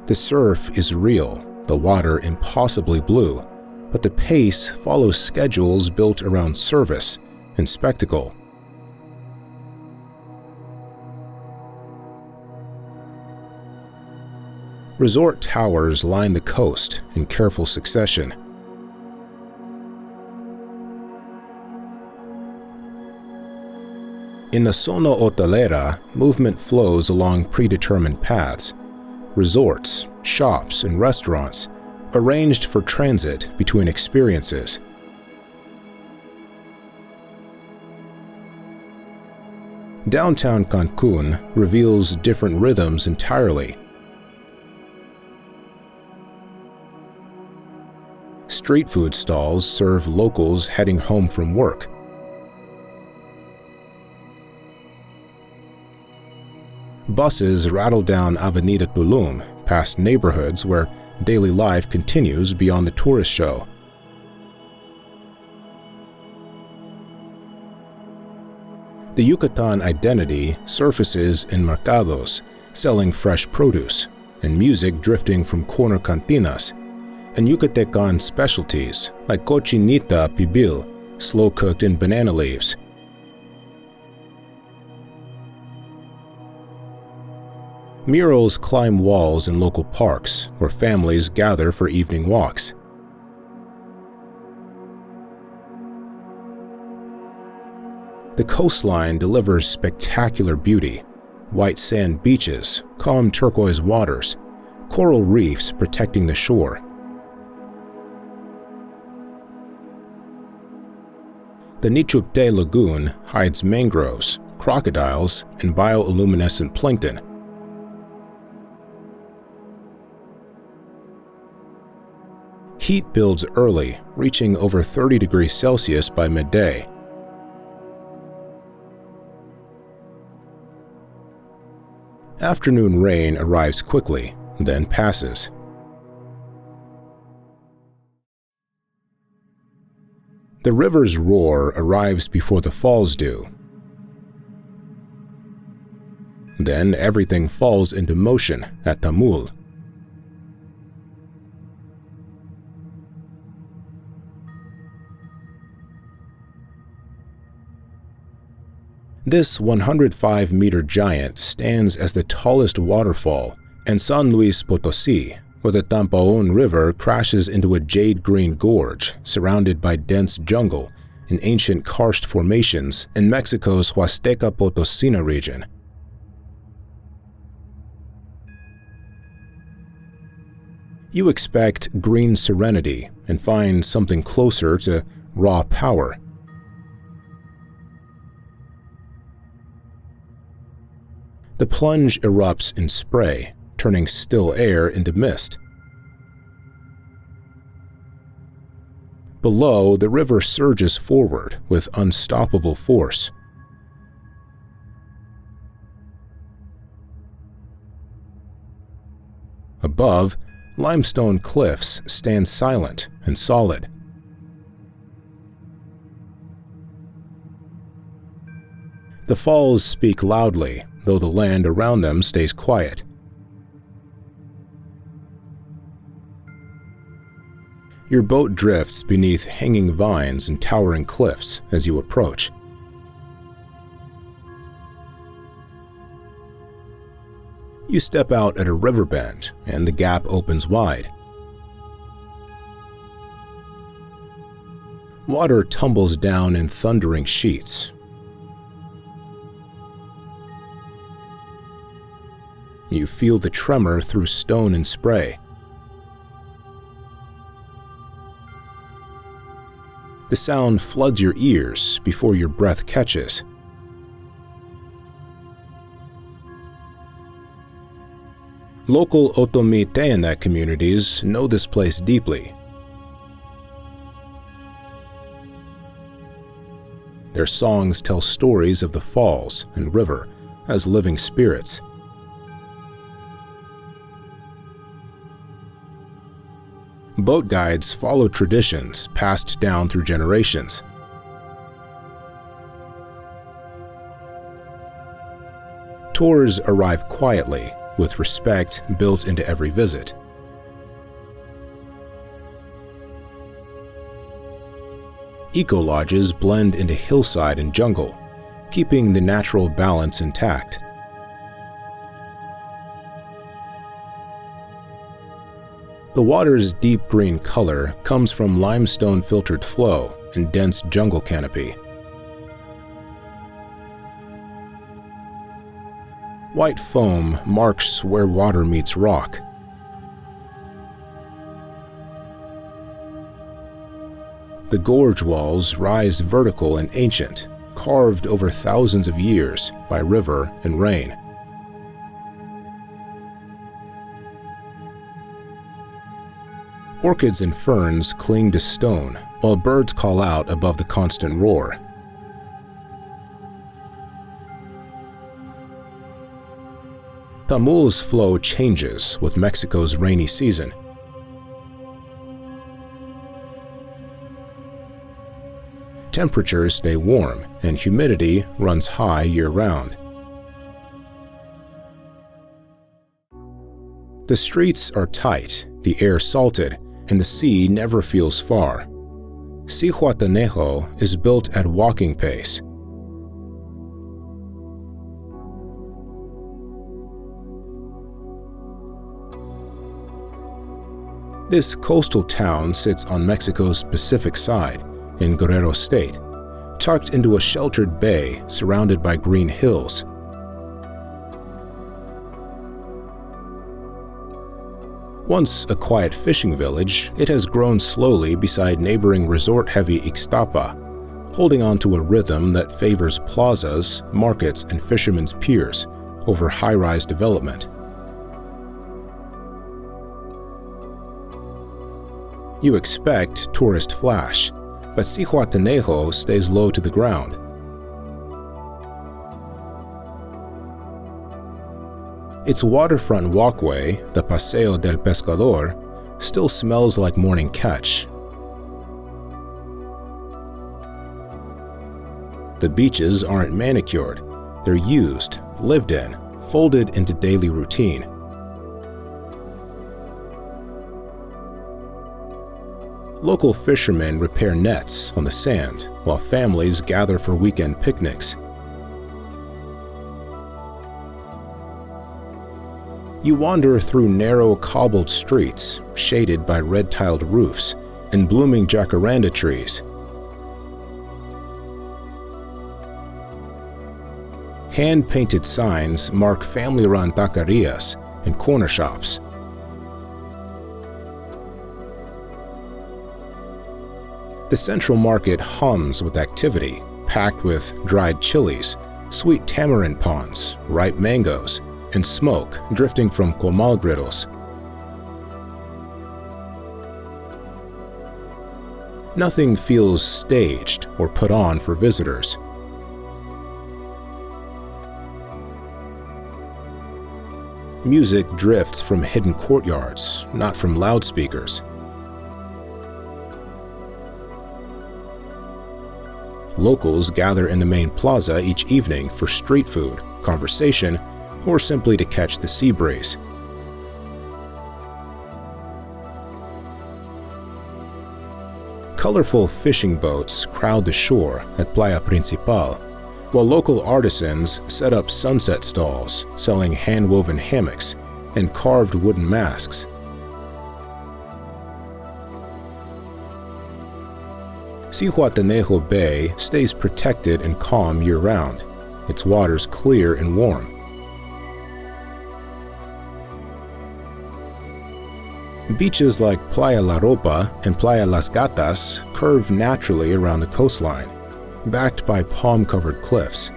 The surf is real, the water impossibly blue, but the pace follows schedules built around service and spectacle. Resort towers line the coast in careful succession. In the zona hotelera, movement flows along predetermined paths. Resorts, shops, and restaurants arranged for transit between experiences. Downtown Cancun reveals different rhythms entirely. Street food stalls serve locals heading home from work. Buses rattle down Avenida Tulum past neighborhoods where daily life continues beyond the tourist show. The Yucatan identity surfaces in mercados, selling fresh produce, and music drifting from corner cantinas, and Yucatecan specialties like cochinita pibil, slow-cooked in banana leaves. Murals climb walls in local parks where families gather for evening walks. The coastline delivers spectacular beauty: white sand beaches, calm turquoise waters, coral reefs protecting the shore. The Nichupte Lagoon hides mangroves, crocodiles, and bioluminescent plankton. Heat builds early, reaching over 30 degrees Celsius by midday. Afternoon rain arrives quickly, then passes. The river's roar arrives before the falls do. Then everything falls into motion at Tamul. This 105-meter giant stands as the tallest waterfall in San Luis Potosí, where the Tampaón River crashes into a jade-green gorge surrounded by dense jungle and ancient karst formations in Mexico's Huasteca Potosina region. You expect green serenity and find something closer to raw power. The plunge erupts in spray, turning still air into mist. Below, the river surges forward with unstoppable force. Above, limestone cliffs stand silent and solid. The falls speak loudly, though the land around them stays quiet. Your boat drifts beneath hanging vines and towering cliffs as you approach. You step out at a river bend, and the gap opens wide. Water tumbles down in thundering sheets. You feel the tremor through stone and spray. The sound floods your ears before your breath catches. Local Otomi Teanak communities know this place deeply. Their songs tell stories of the falls and river as living spirits. Boat guides follow traditions passed down through generations. Tours arrive quietly, with respect built into every visit. Eco-lodges blend into hillside and jungle, keeping the natural balance intact. The water's deep green color comes from limestone-filtered flow and dense jungle canopy. White foam marks where water meets rock. The gorge walls rise vertical and ancient, carved over thousands of years by river and rain. Orchids and ferns cling to stone, while birds call out above the constant roar. Tamul's flow changes with Mexico's rainy season. Temperatures stay warm and humidity runs high year-round. The streets are tight, the air salted, and the sea never feels far. Zihuatanejo is built at walking pace. This coastal town sits on Mexico's Pacific side, in Guerrero State, tucked into a sheltered bay surrounded by green hills. Once a quiet fishing village, it has grown slowly beside neighboring resort-heavy Ixtapa, holding on to a rhythm that favors plazas, markets, and fishermen's piers over high-rise development. You expect tourist flash, but Zihuatanejo stays low to the ground. Its waterfront walkway, the Paseo del Pescador, still smells like morning catch. The beaches aren't manicured, they're used, lived in, folded into daily routine. Local fishermen repair nets on the sand, while families gather for weekend picnics. You wander through narrow cobbled streets, shaded by red-tiled roofs and blooming jacaranda trees. Hand-painted signs mark family-run taquerias and corner shops. The central market hums with activity, packed with dried chilies, sweet tamarind ponds, ripe mangoes, and smoke drifting from comal griddles. Nothing feels staged or put on for visitors. Music drifts from hidden courtyards, not from loudspeakers. Locals gather in the main plaza each evening for street food, conversation, or simply to catch the sea breeze. Colorful fishing boats crowd the shore at Playa Principal, while local artisans set up sunset stalls selling hand-woven hammocks and carved wooden masks. Zihuatanejo Bay stays protected and calm year-round, its waters clear and warm. Beaches like Playa La Ropa and Playa Las Gatas curve naturally around the coastline, backed by palm-covered cliffs.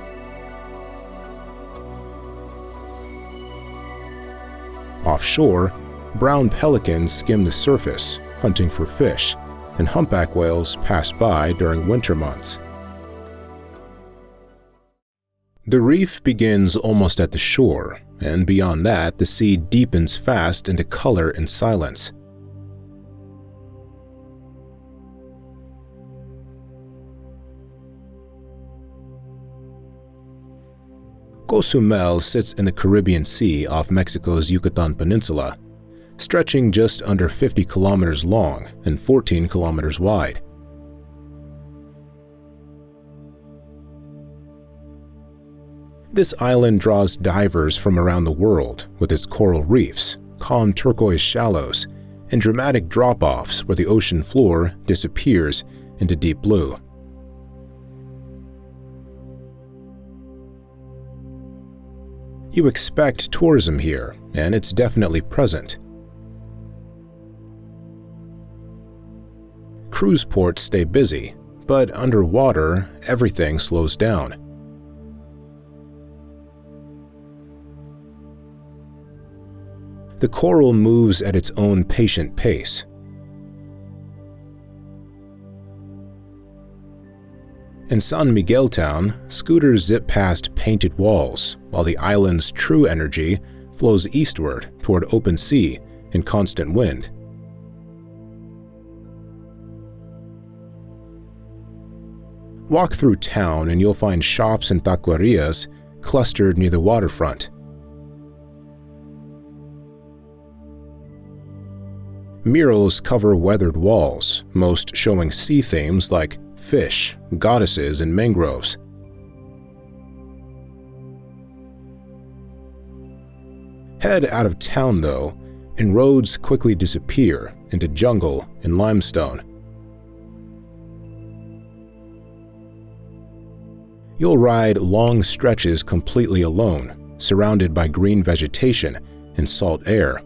Offshore, brown pelicans skim the surface, hunting for fish, and humpback whales pass by during winter months. The reef begins almost at the shore, and beyond that, the sea deepens fast into color and silence. Cozumel sits in the Caribbean Sea off Mexico's Yucatan Peninsula, stretching just under 50 kilometers long and 14 kilometers wide. This island draws divers from around the world with its coral reefs, calm turquoise shallows, and dramatic drop-offs where the ocean floor disappears into deep blue. You expect tourism here, and it's definitely present. Cruise ports stay busy, but underwater, everything slows down. The coral moves at its own patient pace. In San Miguel town, scooters zip past painted walls, while the island's true energy flows eastward toward open sea and constant wind. Walk through town and you'll find shops and taquerias clustered near the waterfront. Murals cover weathered walls, most showing sea themes like fish, goddesses, and mangroves. Head out of town, though, and roads quickly disappear into jungle and limestone. You'll ride long stretches completely alone, surrounded by green vegetation and salt air.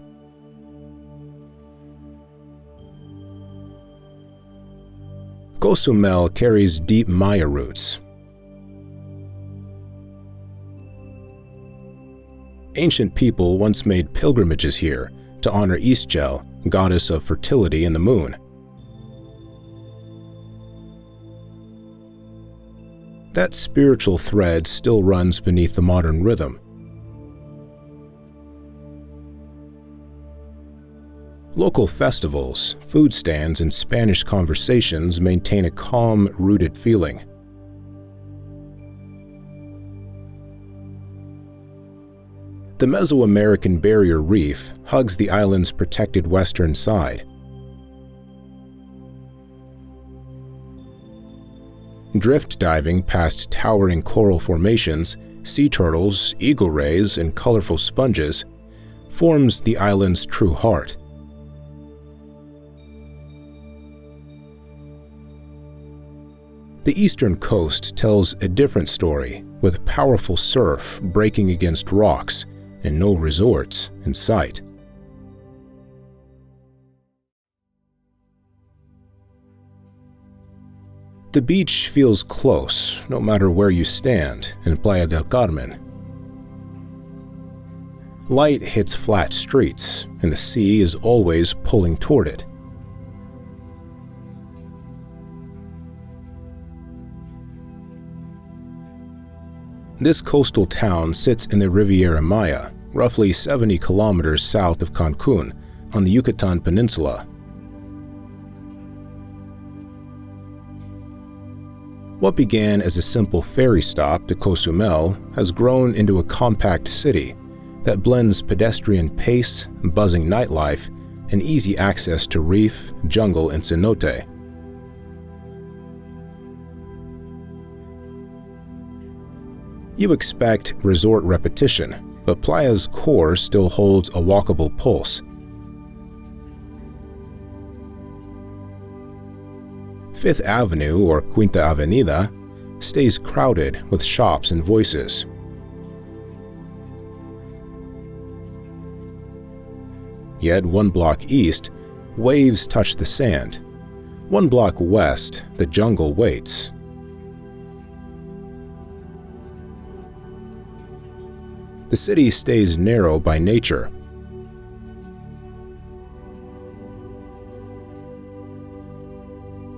Cozumel carries deep Maya roots. Ancient people once made pilgrimages here to honor Ixchel, goddess of fertility and the moon. That spiritual thread still runs beneath the modern rhythm. Local festivals, food stands, and Spanish conversations maintain a calm, rooted feeling. The Mesoamerican Barrier Reef hugs the island's protected western side. Drift diving past towering coral formations, sea turtles, eagle rays, and colorful sponges forms the island's true heart. The eastern coast tells a different story, with powerful surf breaking against rocks and no resorts in sight. The beach feels close, no matter where you stand in Playa del Carmen. Light hits flat streets, and the sea is always pulling toward it. This coastal town sits in the Riviera Maya, roughly 70 kilometers south of Cancun, on the Yucatan Peninsula. What began as a simple ferry stop to Cozumel has grown into a compact city that blends pedestrian pace, buzzing nightlife, and easy access to reef, jungle, and cenote. You expect resort repetition, but Playa's core still holds a walkable pulse. Fifth Avenue, or Quinta Avenida, stays crowded with shops and voices. Yet 1 block east, waves touch the sand. 1 block west, the jungle waits. The city stays narrow by nature.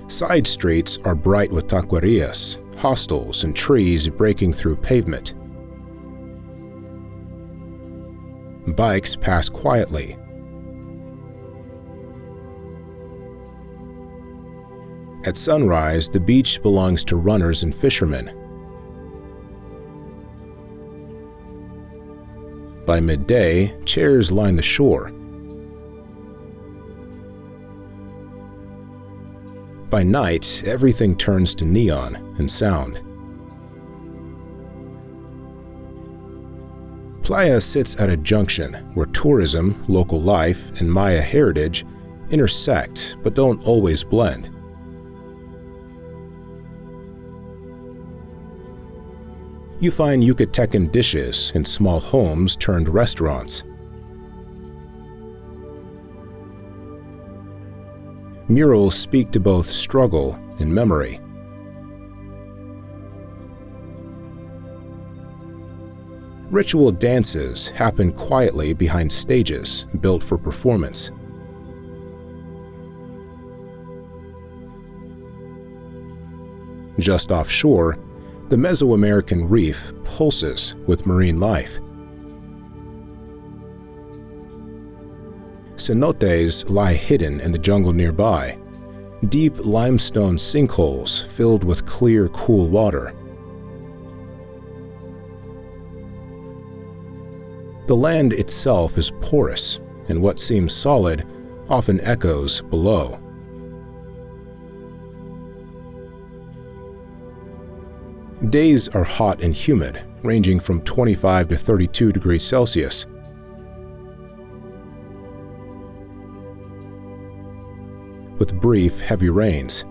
Side streets are bright with taquerias, hostels, and trees breaking through pavement. Bikes pass quietly. At sunrise, the beach belongs to runners and fishermen. By midday, chairs line the shore. By night, everything turns to neon and sound. Playa sits at a junction where tourism, local life, and Maya heritage intersect but don't always blend. You find Yucatecan dishes in small homes turned restaurants. Murals speak to both struggle and memory. Ritual dances happen quietly behind stages built for performance. Just offshore, the Mesoamerican reef pulses with marine life. Cenotes lie hidden in the jungle nearby, deep limestone sinkholes filled with clear, cool water. The land itself is porous, and what seems solid often echoes below. Days are hot and humid, ranging from 25 to 32 degrees Celsius. With brief, heavy rains.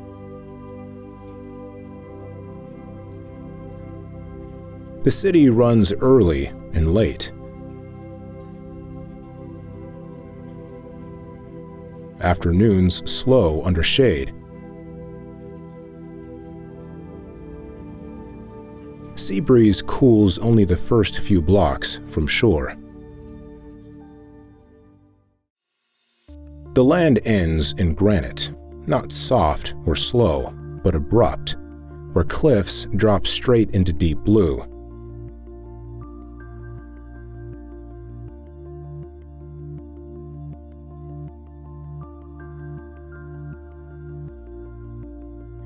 The city runs early and late. Afternoons slow under shade. Sea breeze cools only the first few blocks from shore. The land ends in granite, not soft or slow, but abrupt, where cliffs drop straight into deep blue.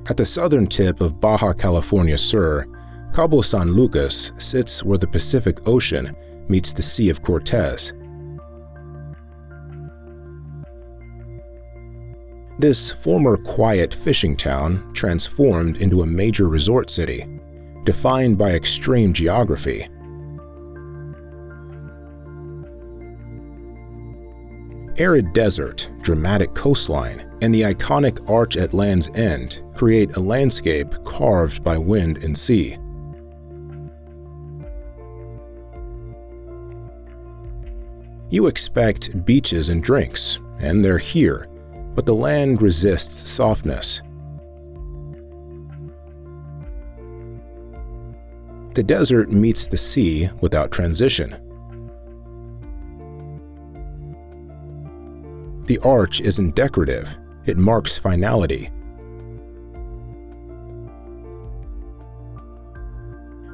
At the southern tip of Baja California Sur, Cabo San Lucas sits where the Pacific Ocean meets the Sea of Cortez. This former quiet fishing town transformed into a major resort city, defined by extreme geography. Arid desert, dramatic coastline, and the iconic arch at land's end create a landscape carved by wind and sea. You expect beaches and drinks, and they're here, but the land resists softness. The desert meets the sea without transition. The arch isn't decorative, it marks finality.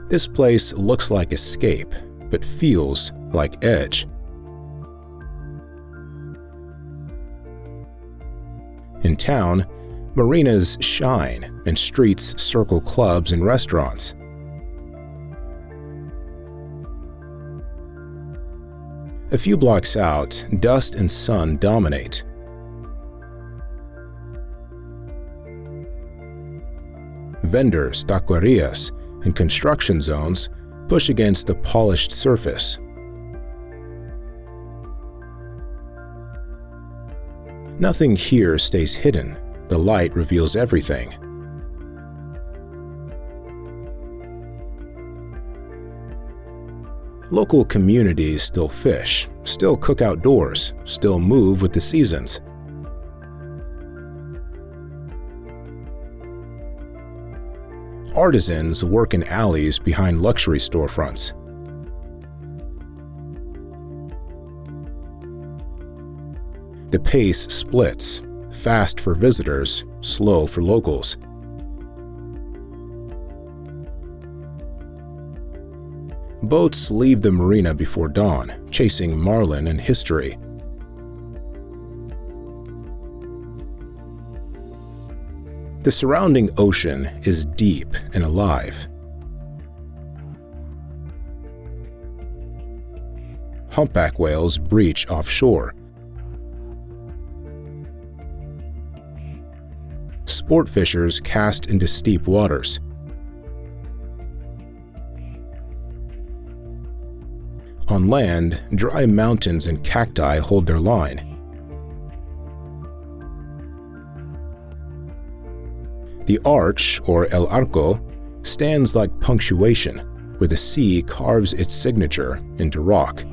This place looks like escape, but feels like edge. In town, marinas shine and streets circle clubs and restaurants. A few blocks out, dust and sun dominate. Vendors, taquerias, and construction zones push against the polished surface. Nothing here stays hidden. The light reveals everything. Local communities still fish, still cook outdoors, still move with the seasons. Artisans work in alleys behind luxury storefronts. The pace splits, fast for visitors, slow for locals. Boats leave the marina before dawn, chasing marlin and history. The surrounding ocean is deep and alive. Humpback whales breach offshore. Sport fishers cast into steep waters. On land, dry mountains and cacti hold their line. The arch, or El Arco, stands like punctuation, where the sea carves its signature into rock.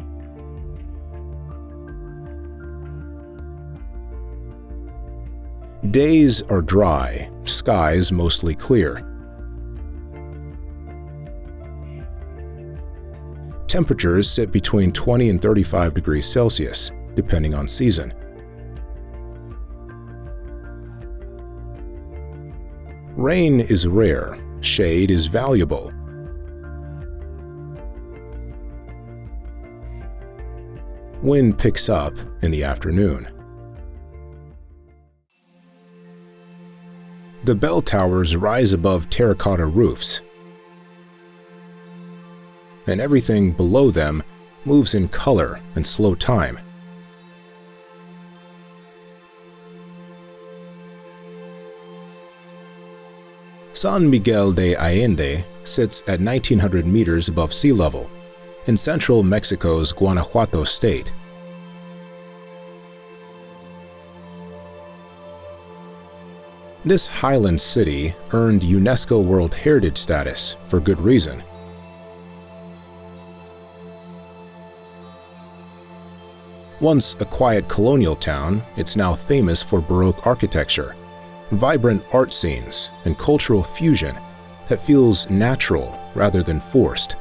Days are dry, skies mostly clear. Temperatures sit between 20 and 35 degrees Celsius, depending on season. Rain is rare, shade is valuable. Wind picks up in the afternoon. The bell towers rise above terracotta roofs, and everything below them moves in color and slow time. San Miguel de Allende sits at 1,900 meters above sea level in central Mexico's Guanajuato state. This highland city earned UNESCO World Heritage status for good reason. Once a quiet colonial town, it's now famous for Baroque architecture, vibrant art scenes, and cultural fusion that feels natural rather than forced.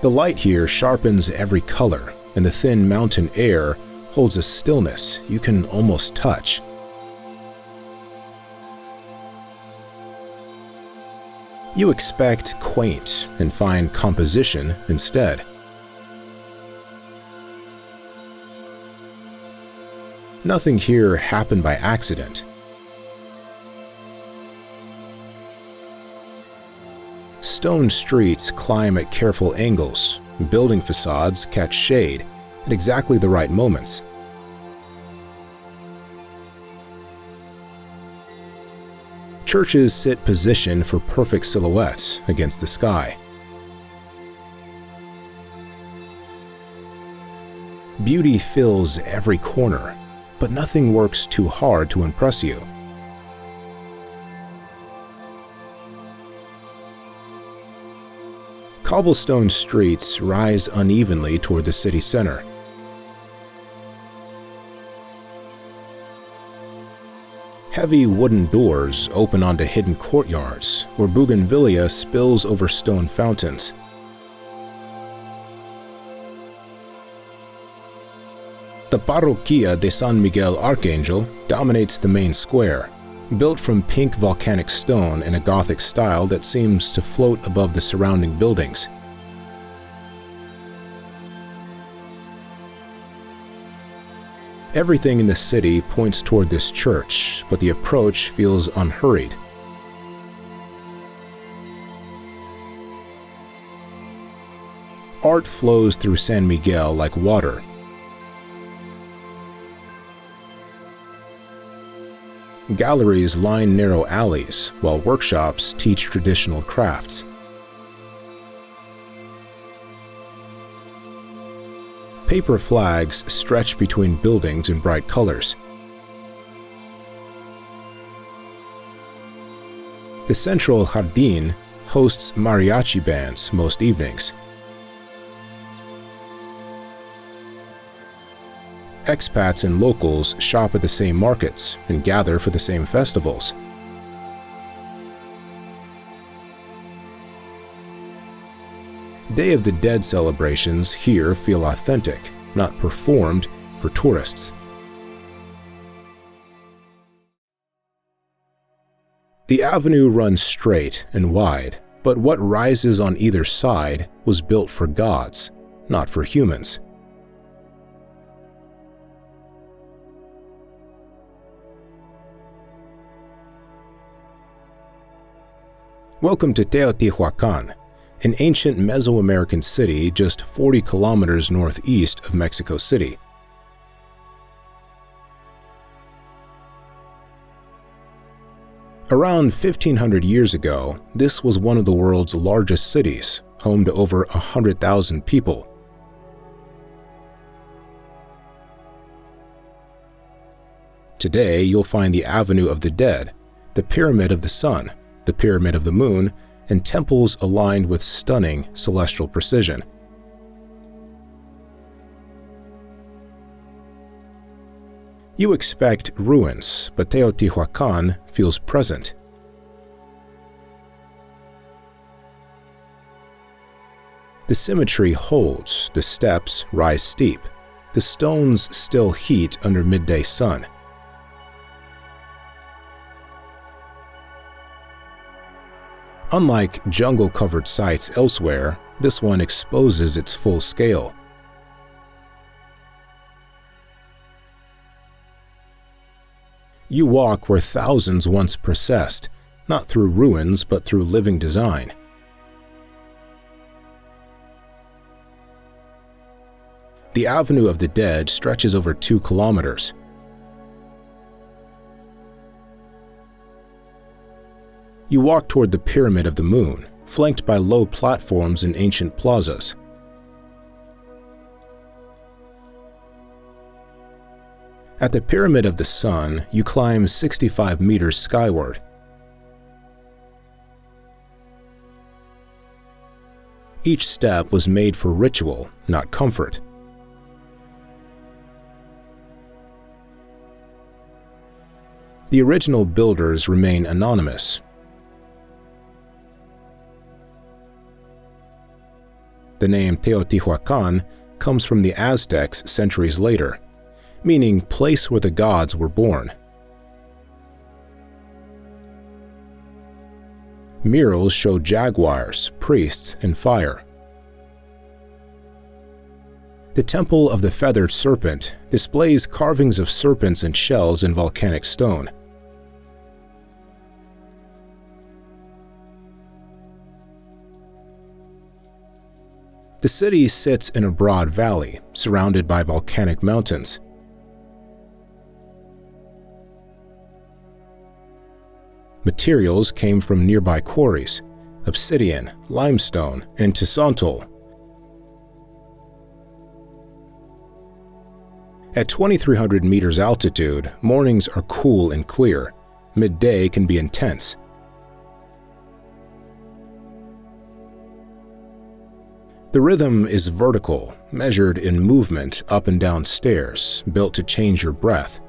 The light here sharpens every color, and the thin mountain air holds a stillness you can almost touch. You expect quaint and fine composition instead. Nothing here happened by accident. Stone streets climb at careful angles, building facades catch shade at exactly the right moments. Churches sit positioned for perfect silhouettes against the sky. Beauty fills every corner, but nothing works too hard to impress you. Cobblestone streets rise unevenly toward the city center. Heavy wooden doors open onto hidden courtyards where bougainvillea spills over stone fountains. The Parroquia de San Miguel Archangel dominates the main square, built from pink volcanic stone in a Gothic style that seems to float above the surrounding buildings. Everything in the city points toward this church, but the approach feels unhurried. Art flows through San Miguel like water. Galleries line narrow alleys, while workshops teach traditional crafts. Paper flags stretch between buildings in bright colors. The central jardín hosts mariachi bands most evenings. Expats and locals shop at the same markets and gather for the same festivals. Day of the Dead celebrations here feel authentic, not performed for tourists. The avenue runs straight and wide, but what rises on either side was built for gods, not for humans. Welcome to Teotihuacan, an ancient Mesoamerican city just 40 kilometers northeast of Mexico City. Around 1,500 years ago, this was one of the world's largest cities, home to over 100,000 people. Today, you'll find the Avenue of the Dead, the Pyramid of the Sun, the Pyramid of the Moon, and temples aligned with stunning celestial precision. You expect ruins, but Teotihuacan feels present. The symmetry holds, the steps rise steep, the stones still heat under midday sun. Unlike jungle-covered sites elsewhere, this one exposes its full scale. You walk where thousands once processed, not through ruins but through living design. The Avenue of the Dead stretches over 2 kilometers. You walk toward the Pyramid of the Moon, flanked by low platforms and ancient plazas. At the Pyramid of the Sun, you climb 65 meters skyward. Each step was made for ritual, not comfort. The original builders remain anonymous. The name Teotihuacan comes from the Aztecs centuries later, meaning place where the gods were born. Murals show jaguars, priests, and fire. The Temple of the Feathered Serpent displays carvings of serpents and shells in volcanic stone. The city sits in a broad valley, surrounded by volcanic mountains. Materials came from nearby quarries: obsidian, limestone, and tisontal. At 2,300 meters altitude, mornings are cool and clear. Midday can be intense. The rhythm is vertical, measured in movement up and down stairs, built to change your breath.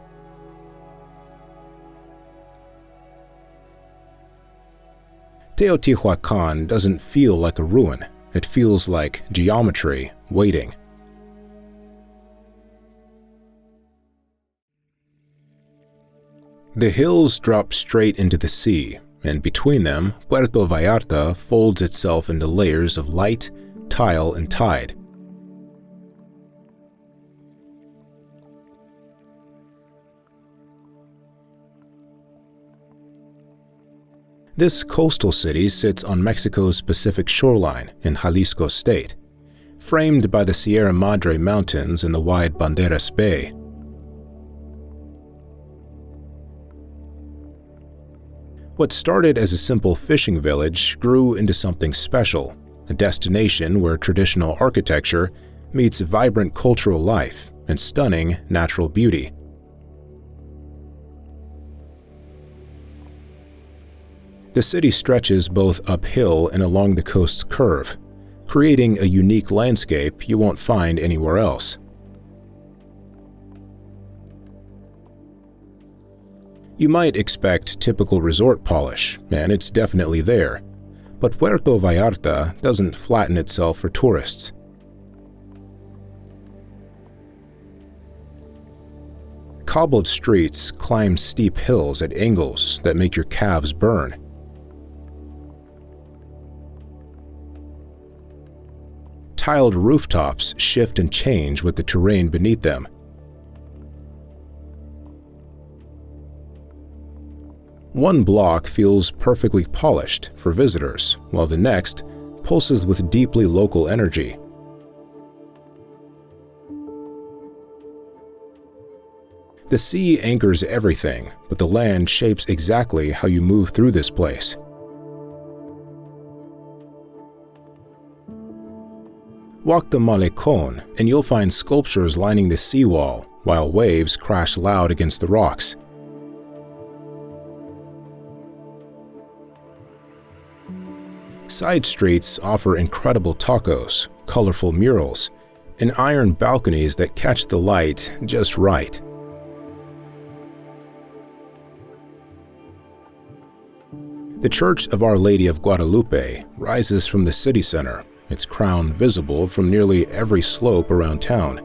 Teotihuacan doesn't feel like a ruin. It feels like geometry waiting. The hills drop straight into the sea, and between them, Puerto Vallarta folds itself into layers of light, tile, and tide. This coastal city sits on Mexico's Pacific shoreline in Jalisco State, framed by the Sierra Madre Mountains and the wide Banderas Bay. What started as a simple fishing village grew into something special, a destination where traditional architecture meets vibrant cultural life and stunning natural beauty. The city stretches both uphill and along the coast's curve, creating a unique landscape you won't find anywhere else. You might expect typical resort polish, and it's definitely there, but Puerto Vallarta doesn't flatten itself for tourists. Cobbled streets climb steep hills at angles that make your calves burn. Tiled rooftops shift and change with the terrain beneath them. One block feels perfectly polished for visitors, while the next pulses with deeply local energy. The sea anchors everything, but the land shapes exactly how you move through this place. Walk the Malecón, and you'll find sculptures lining the seawall, while waves crash loud against the rocks. Side streets offer incredible tacos, colorful murals, and iron balconies that catch the light just right. The Church of Our Lady of Guadalupe rises from the city center, its crown visible from nearly every slope around town.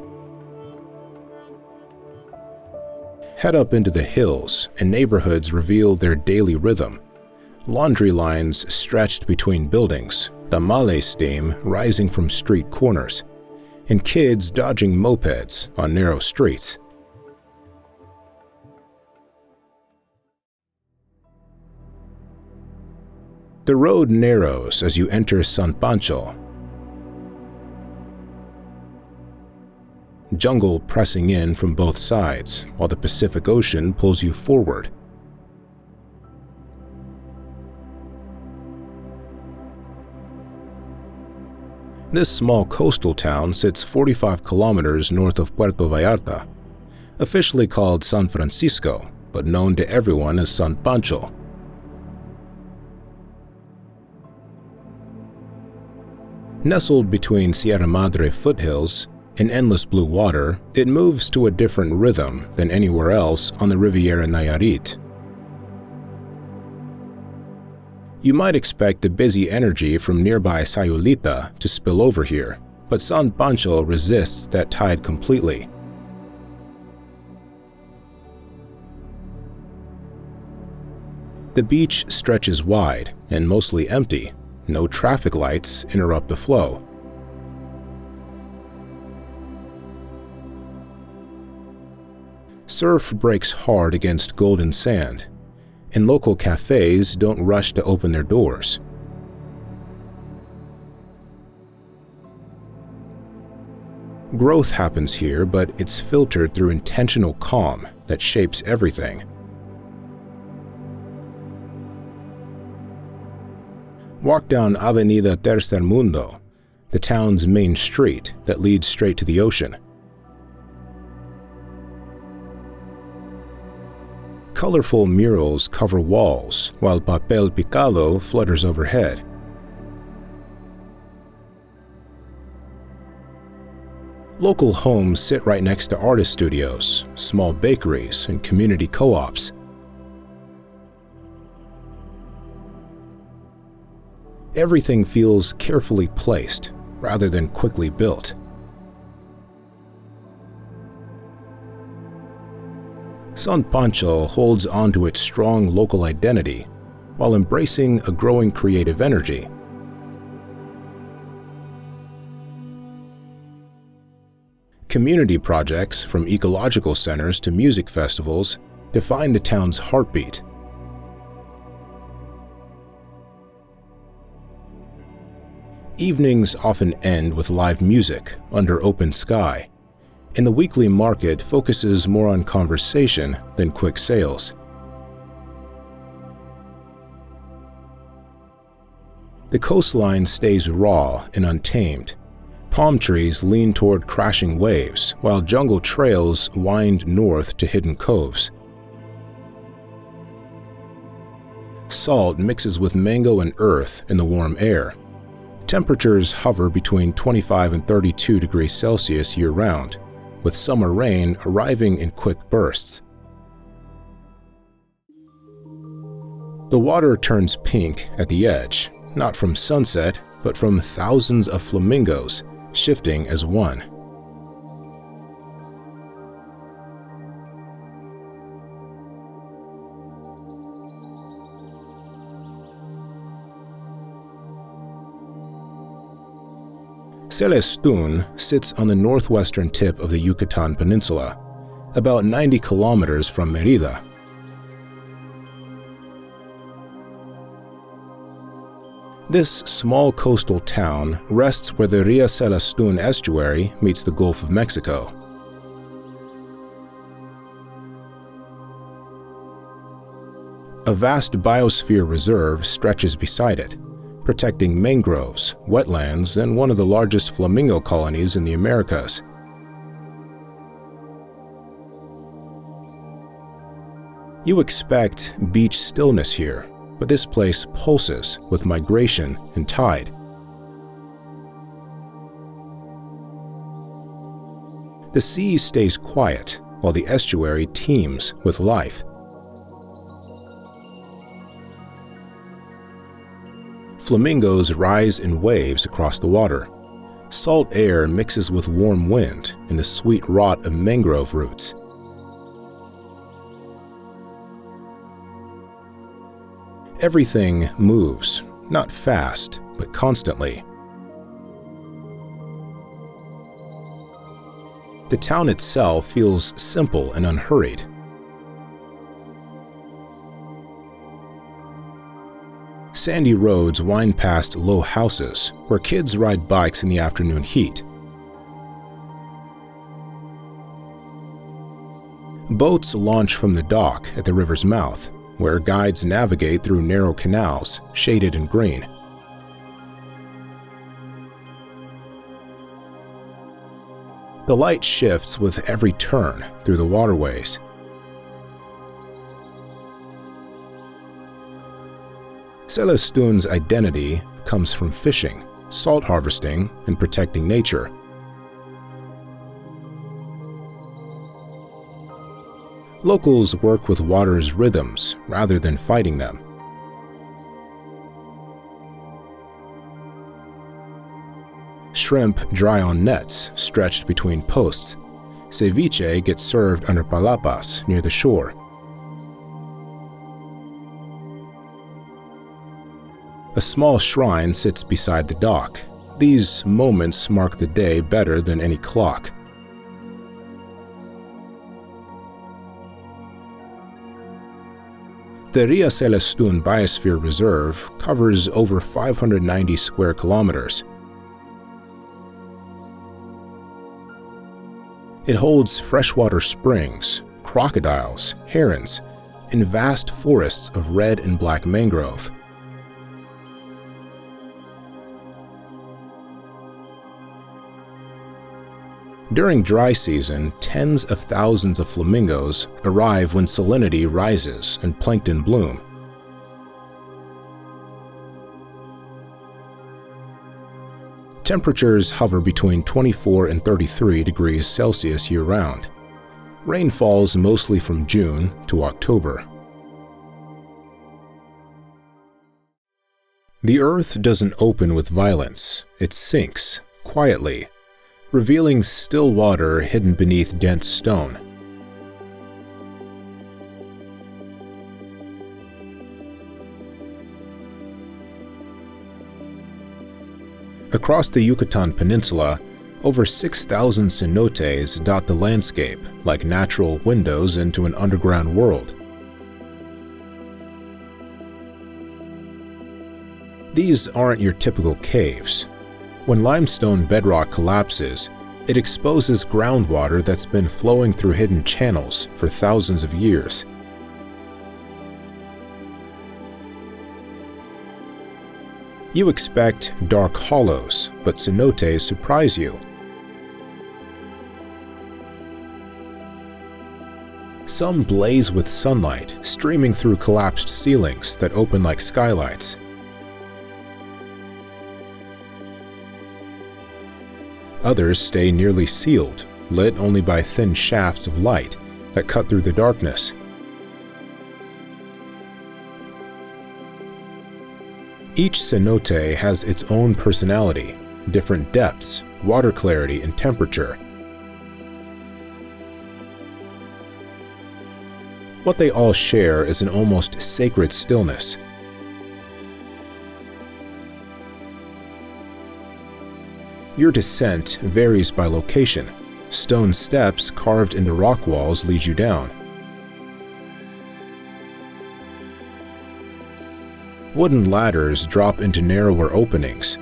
Head up into the hills, and neighborhoods reveal their daily rhythm. Laundry lines stretched between buildings, tamale steam rising from street corners, and kids dodging mopeds on narrow streets. The road narrows as you enter San Pancho. Jungle pressing in from both sides, while the Pacific Ocean pulls you forward. This small coastal town sits 45 kilometers north of Puerto Vallarta, officially called San Francisco, but known to everyone as San Pancho. Nestled between Sierra Madre foothills and endless blue water, it moves to a different rhythm than anywhere else on the Riviera Nayarit. You might expect the busy energy from nearby Sayulita to spill over here, but San Pancho resists that tide completely. The beach stretches wide and mostly empty. No traffic lights interrupt the flow. Surf breaks hard against golden sand, and local cafes don't rush to open their doors. Growth happens here, but it's filtered through intentional calm that shapes everything. Walk down Avenida Tercer Mundo, the town's main street that leads straight to the ocean. Colorful murals cover walls, while papel picado flutters overhead. Local homes sit right next to artist studios, small bakeries, and community co-ops. Everything feels carefully placed, rather than quickly built. San Pancho holds onto its strong local identity while embracing a growing creative energy. Community projects, from ecological centers to music festivals, define the town's heartbeat. Evenings often end with live music under open sky, and the weekly market focuses more on conversation than quick sales. The coastline stays raw and untamed. Palm trees lean toward crashing waves, while jungle trails wind north to hidden coves. Salt mixes with mango and earth in the warm air. Temperatures hover between 25 and 32 degrees Celsius year-round, with summer rain arriving in quick bursts. The water turns pink at the edge, not from sunset, but from thousands of flamingos shifting as one. Celestún sits on the northwestern tip of the Yucatan Peninsula, about 90 kilometers from Mérida. This small coastal town rests where the Ria Celestún estuary meets the Gulf of Mexico. A vast biosphere reserve stretches beside it, protecting mangroves, wetlands, and one of the largest flamingo colonies in the Americas. You expect beach stillness here, but this place pulses with migration and tide. The sea stays quiet while the estuary teems with life. Flamingos rise in waves across the water. Salt air mixes with warm wind in the sweet rot of mangrove roots. Everything moves, not fast, but constantly. The town itself feels simple and unhurried. Sandy roads wind past low houses where kids ride bikes in the afternoon heat. Boats launch from the dock at the river's mouth, where guides navigate through narrow canals, shaded in green. The light shifts with every turn through the waterways. Celestun's identity comes from fishing, salt harvesting, and protecting nature. Locals work with water's rhythms rather than fighting them. Shrimp dry on nets stretched between posts. Ceviche gets served under palapas near the shore. A small shrine sits beside the dock. These moments mark the day better than any clock. The Ria Celestun Biosphere Reserve covers over 590 square kilometers. It holds freshwater springs, crocodiles, herons, and vast forests of red and black mangrove. During dry season, tens of thousands of flamingos arrive when salinity rises and plankton bloom. Temperatures hover between 24 and 33 degrees Celsius year-round. Rain falls mostly from June to October. The earth doesn't open with violence, it sinks quietly, revealing still water hidden beneath dense stone. Across the Yucatan Peninsula, over 6,000 cenotes dot the landscape like natural windows into an underground world. These aren't your typical caves. When limestone bedrock collapses, it exposes groundwater that's been flowing through hidden channels for thousands of years. You expect dark hollows, but cenotes surprise you. Some blaze with sunlight streaming through collapsed ceilings that open like skylights. Others stay nearly sealed, lit only by thin shafts of light that cut through the darkness. Each cenote has its own personality, different depths, water clarity, and temperature. What they all share is an almost sacred stillness. Your descent varies by location. Stone steps carved into rock walls lead you down. Wooden ladders drop into narrower openings.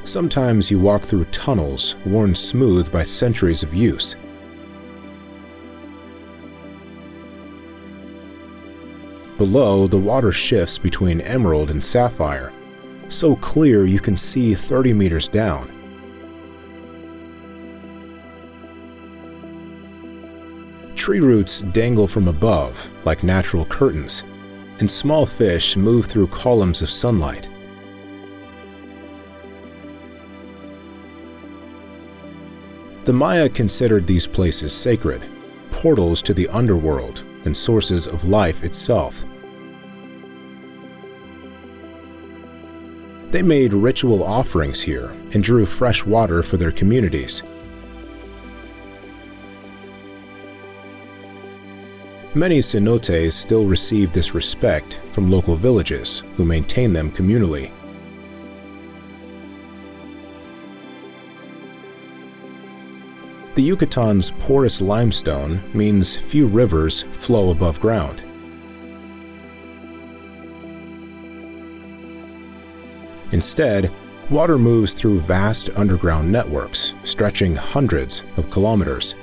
Sometimes you walk through tunnels worn smooth by centuries of use. Below, the water shifts between emerald and sapphire, so clear you can see 30 meters down. Tree roots dangle from above like natural curtains, and small fish move through columns of sunlight. The Maya considered these places sacred, portals to the underworld and sources of life itself. They made ritual offerings here and drew fresh water for their communities. Many cenotes still receive this respect from local villages who maintain them communally. The Yucatan's porous limestone means few rivers flow above ground. Instead, water moves through vast underground networks stretching hundreds of kilometers.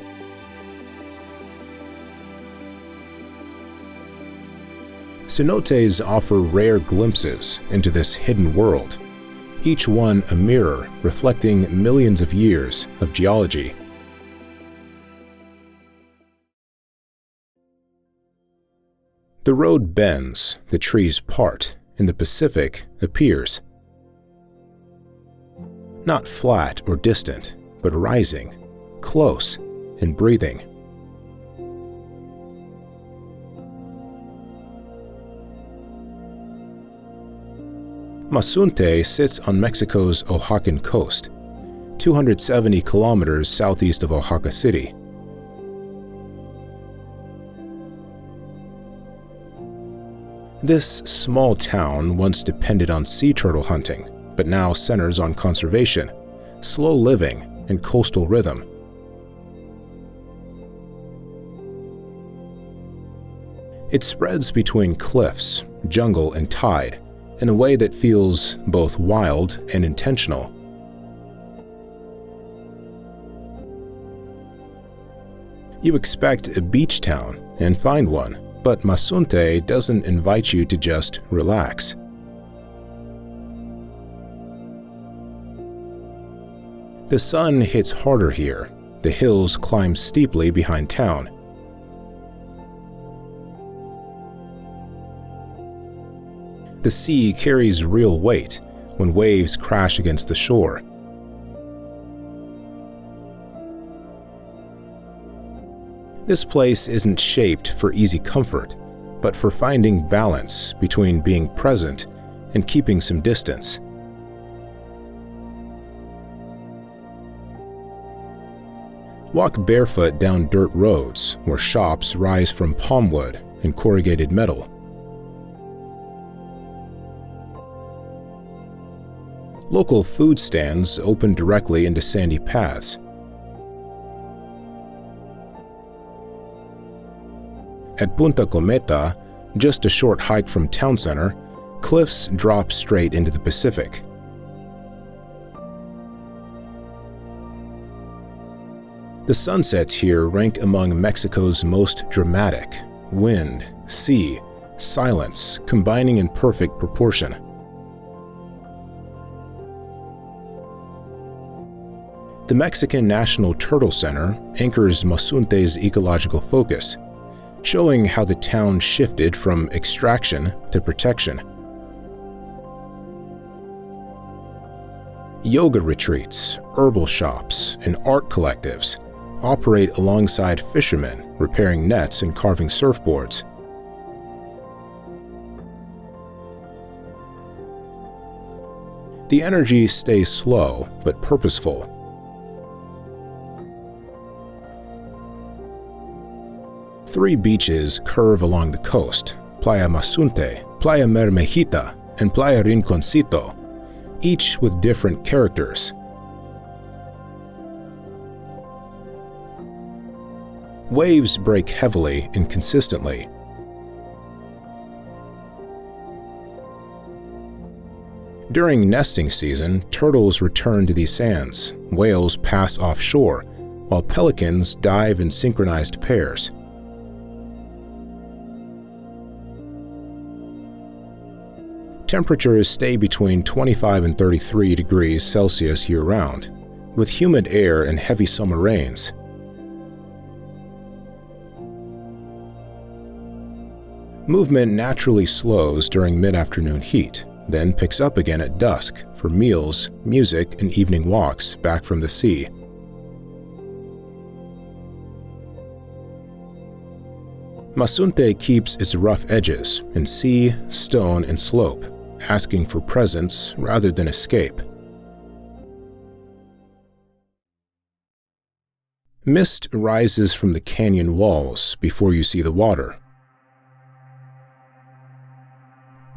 Cenotes offer rare glimpses into this hidden world, each one a mirror reflecting millions of years of geology. The road bends, the trees part, and the Pacific appears. Not flat or distant, but rising, close, and breathing. Mazunte sits on Mexico's Oaxacan coast, 270 kilometers southeast of Oaxaca City. This small town once depended on sea turtle hunting, but now centers on conservation, slow living, and coastal rhythm. It spreads between cliffs, jungle, and tide in a way that feels both wild and intentional. You expect a beach town and find one, but Mazunte doesn't invite you to just relax. The sun hits harder here. The hills climb steeply behind town. The sea carries real weight when waves crash against the shore. This place isn't shaped for easy comfort, but for finding balance between being present and keeping some distance. Walk barefoot down dirt roads where shops rise from palm wood and corrugated metal. Local food stands open directly into sandy paths. At Punta Cometa, just a short hike from town center, cliffs drop straight into the Pacific. The sunsets here rank among Mexico's most dramatic. Wind, sea, silence combining in perfect proportion. The Mexican National Turtle Center anchors Mazunte's ecological focus, showing how the town shifted from extraction to protection. Yoga retreats, herbal shops, and art collectives operate alongside fishermen repairing nets and carving surfboards. The energy stays slow but purposeful. Three beaches curve along the coast: Playa Mazunte, Playa Mermejita, and Playa Rinconcito, each with different characters. Waves break heavily and consistently. During nesting season, turtles return to these sands, whales pass offshore, while pelicans dive in synchronized pairs. Temperatures stay between 25 and 33 degrees Celsius year-round, with humid air and heavy summer rains. Movement naturally slows during mid-afternoon heat, then picks up again at dusk for meals, music, and evening walks back from the sea. Mazunte keeps its rough edges in sea, stone, and slope, asking for presence rather than escape. Mist rises from the canyon walls before you see the water.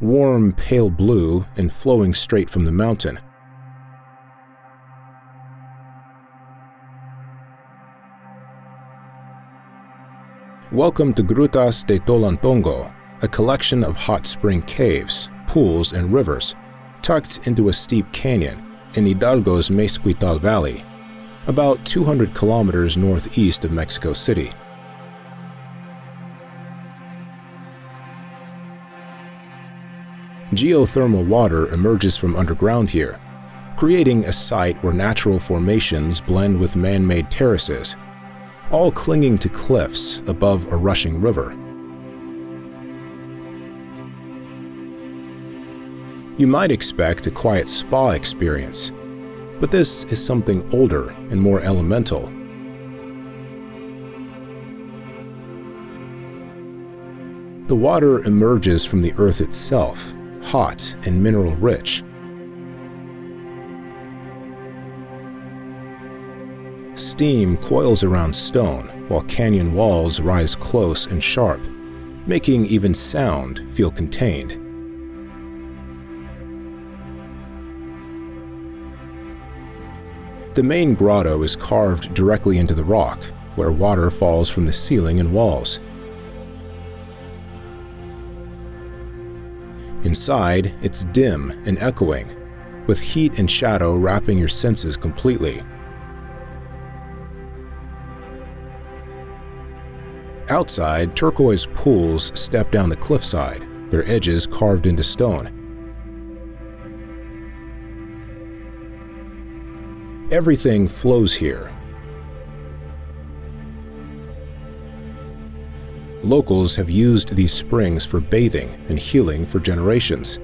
Warm, pale blue and flowing straight from the mountain. Welcome to Grutas de Tolantongo, a collection of hot spring caves, pools, and rivers, tucked into a steep canyon in Hidalgo's Mezquital Valley, about 200 kilometers northeast of Mexico City. Geothermal water emerges from underground here, creating a site where natural formations blend with man-made terraces, all clinging to cliffs above a rushing river. You might expect a quiet spa experience, but this is something older and more elemental. The water emerges from the earth itself, hot and mineral-rich. Steam coils around stone while canyon walls rise close and sharp, making even sound feel contained. The main grotto is carved directly into the rock, where water falls from the ceiling and walls. Inside, it's dim and echoing, with heat and shadow wrapping your senses completely. Outside, turquoise pools step down the cliffside, their edges carved into stone. Everything flows here. Locals have used these springs for bathing and healing for generations.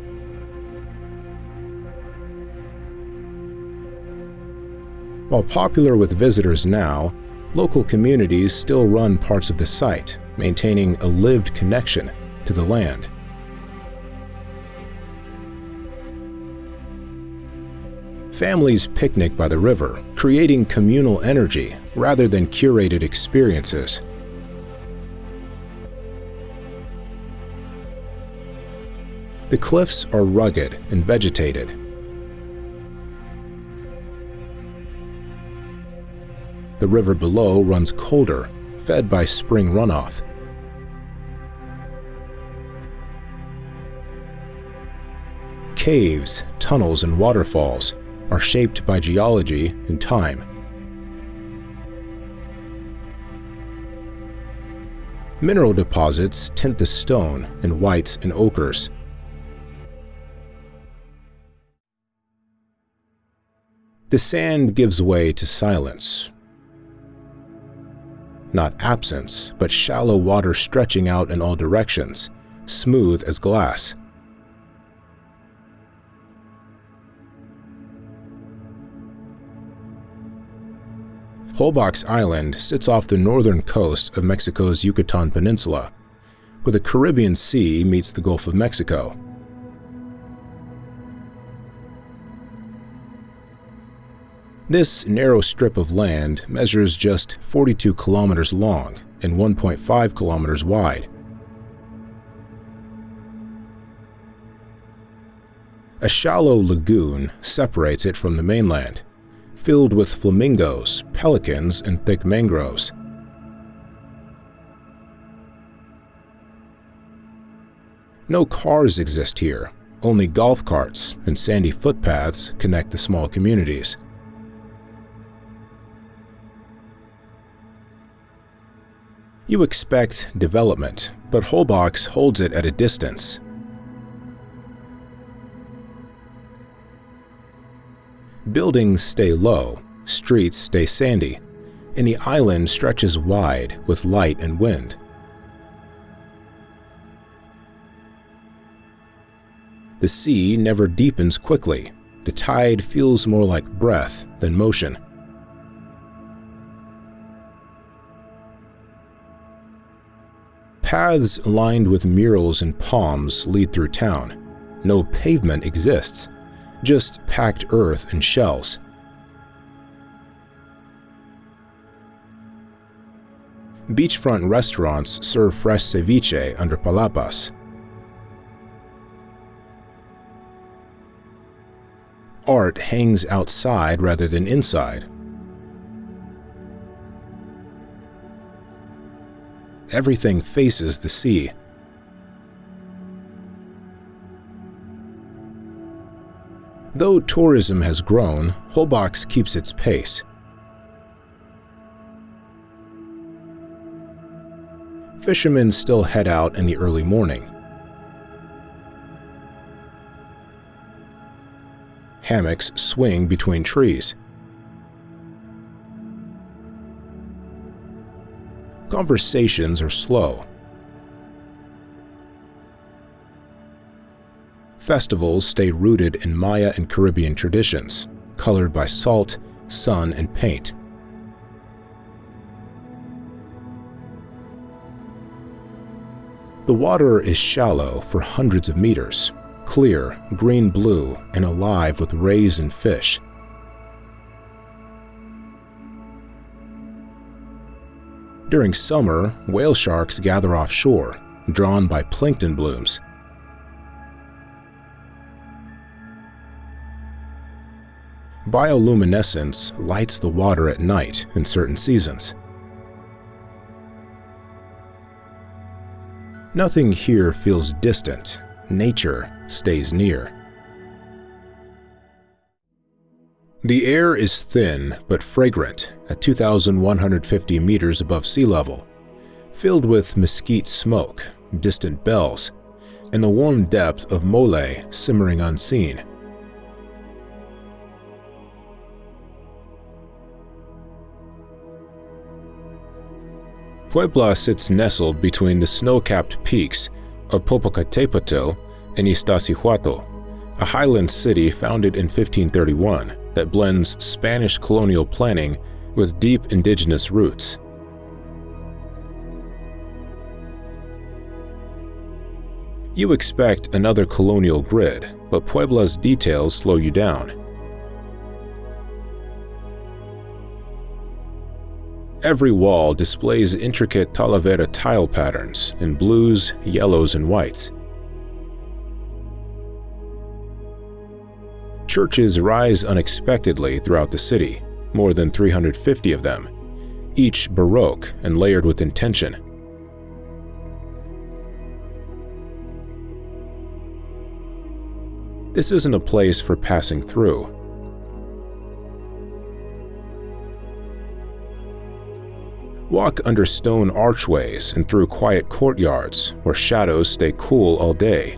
While popular with visitors now, local communities still run parts of the site, maintaining a lived connection to the land. Families picnic by the river, creating communal energy rather than curated experiences. The cliffs are rugged and vegetated. The river below runs colder, fed by spring runoff. Caves, tunnels, and waterfalls are shaped by geology and time. Mineral deposits tint the stone in whites and ochres. The sand gives way to silence. Not absence, but shallow water stretching out in all directions, smooth as glass. Holbox Island sits off the northern coast of Mexico's Yucatan Peninsula, where the Caribbean Sea meets the Gulf of Mexico. This narrow strip of land measures just 42 kilometers long and 1.5 kilometers wide. A shallow lagoon separates it from the mainland, filled with flamingos, pelicans, and thick mangroves. No cars exist here, only golf carts and sandy footpaths connect the small communities. You expect development, but Holbox holds it at a distance. Buildings stay low, streets stay sandy, and the island stretches wide with light and wind. The sea never deepens quickly. The tide feels more like breath than motion. Paths lined with murals and palms lead through town. No pavement exists, just packed earth and shells. Beachfront restaurants serve fresh ceviche under palapas. Art hangs outside rather than inside. Everything faces the sea. Though tourism has grown, Holbox keeps its pace. Fishermen still head out in the early morning. Hammocks swing between trees. Conversations are slow. Festivals stay rooted in Maya and Caribbean traditions, colored by salt, sun, and paint. The water is shallow for hundreds of meters, clear, green-blue, and alive with rays and fish. During summer, whale sharks gather offshore, drawn by plankton blooms. Bioluminescence lights the water at night in certain seasons. Nothing here feels distant. Nature stays near. The air is thin but fragrant at 2,150 meters above sea level, filled with mesquite smoke, distant bells, and the warm depth of mole simmering unseen. Puebla sits nestled between the snow-capped peaks of Popocatépetl and Iztaccíhuatl, a highland city founded in 1531 that blends Spanish colonial planning with deep indigenous roots. You expect another colonial grid, but Puebla's details slow you down. Every wall displays intricate Talavera tile patterns in blues, yellows, and whites. Churches rise unexpectedly throughout the city, more than 350 of them, each Baroque and layered with intention. This isn't a place for passing through. Walk under stone archways and through quiet courtyards where shadows stay cool all day.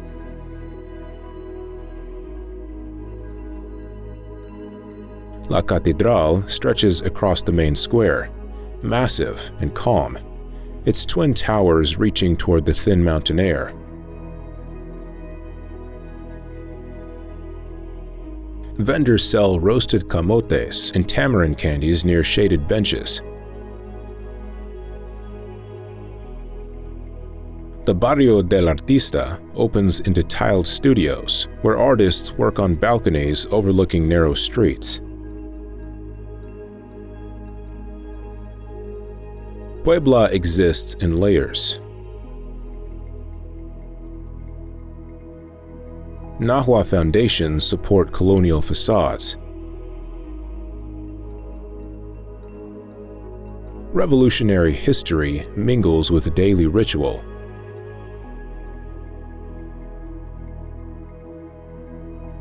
La Catedral stretches across the main square, massive and calm, its twin towers reaching toward the thin mountain air. Vendors sell roasted camotes and tamarind candies near shaded benches. The Barrio del Artista opens into tiled studios where artists work on balconies overlooking narrow streets. Puebla exists in layers. Nahua foundations support colonial facades. Revolutionary history mingles with daily ritual.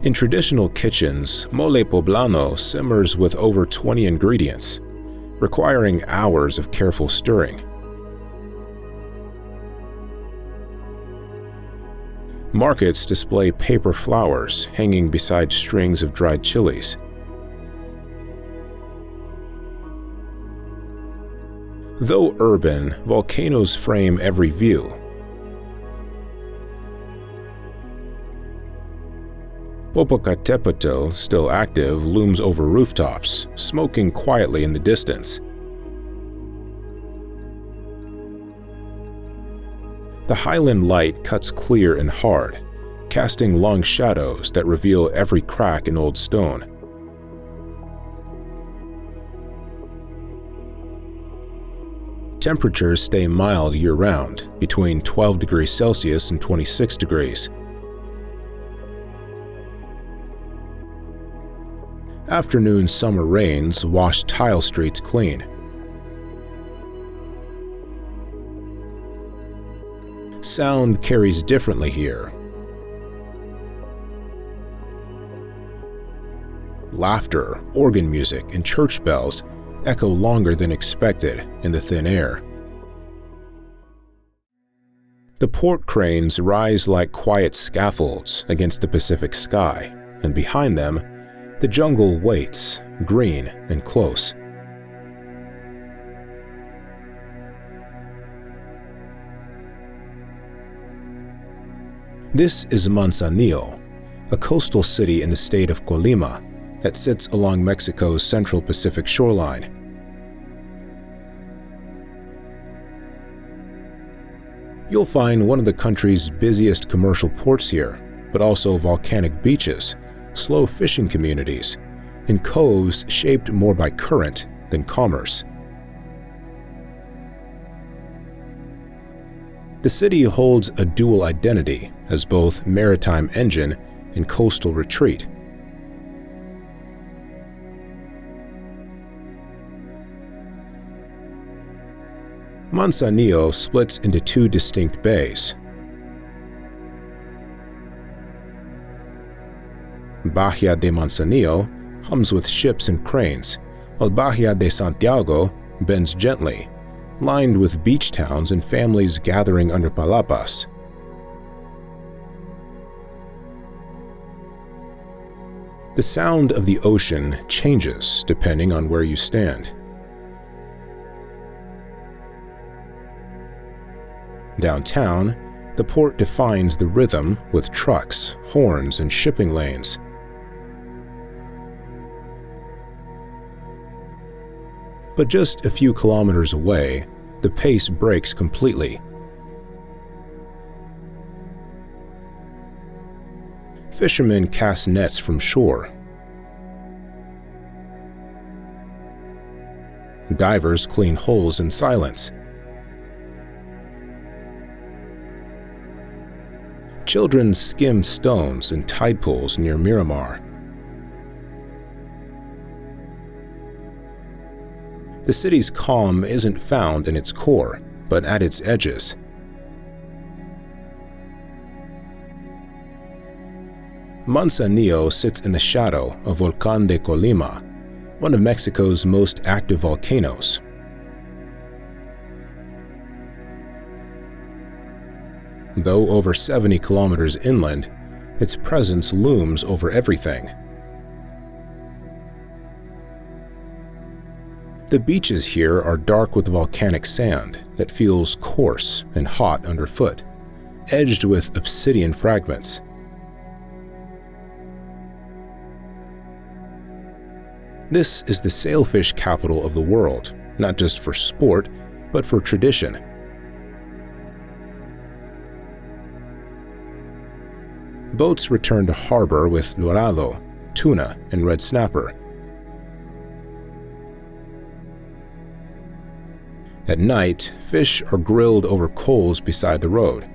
In traditional kitchens, mole poblano simmers with over 20 ingredients, requiring hours of careful stirring. Markets display paper flowers hanging beside strings of dried chilies. Though urban, volcanoes frame every view. Popocatépetl, still active, looms over rooftops, smoking quietly in the distance. The highland light cuts clear and hard, casting long shadows that reveal every crack in old stone. Temperatures stay mild year-round, between 12 degrees Celsius and 26 degrees. Afternoon summer rains wash tile streets clean. Sound carries differently here. Laughter, organ music, and church bells echo longer than expected in the thin air. The port cranes rise like quiet scaffolds against the Pacific sky, and behind them, the jungle waits, green and close. This is Manzanillo, a coastal city in the state of Colima that sits along Mexico's central Pacific shoreline. You'll find one of the country's busiest commercial ports here, but also volcanic beaches, slow fishing communities, and coves shaped more by current than commerce. The city holds a dual identity as both maritime engine and coastal retreat. Manzanillo splits into two distinct bays. Bahia de Manzanillo hums with ships and cranes, while Bahia de Santiago bends gently, lined with beach towns and families gathering under palapas. The sound of the ocean changes depending on where you stand. Downtown, the port defines the rhythm with trucks, horns, and shipping lanes. But just a few kilometers away, the pace breaks completely. Fishermen cast nets from shore. Divers clean holes in silence. Children skim stones in tide pools near Miramar. The city's calm isn't found in its core, but at its edges. Manzanillo sits in the shadow of Volcán de Colima, one of Mexico's most active volcanoes. Though over 70 kilometers inland, its presence looms over everything. The beaches here are dark with volcanic sand that feels coarse and hot underfoot, edged with obsidian fragments. This is the sailfish capital of the world, not just for sport, but for tradition. Boats return to harbor with dorado, tuna, and red snapper. At night, fish are grilled over coals beside the road.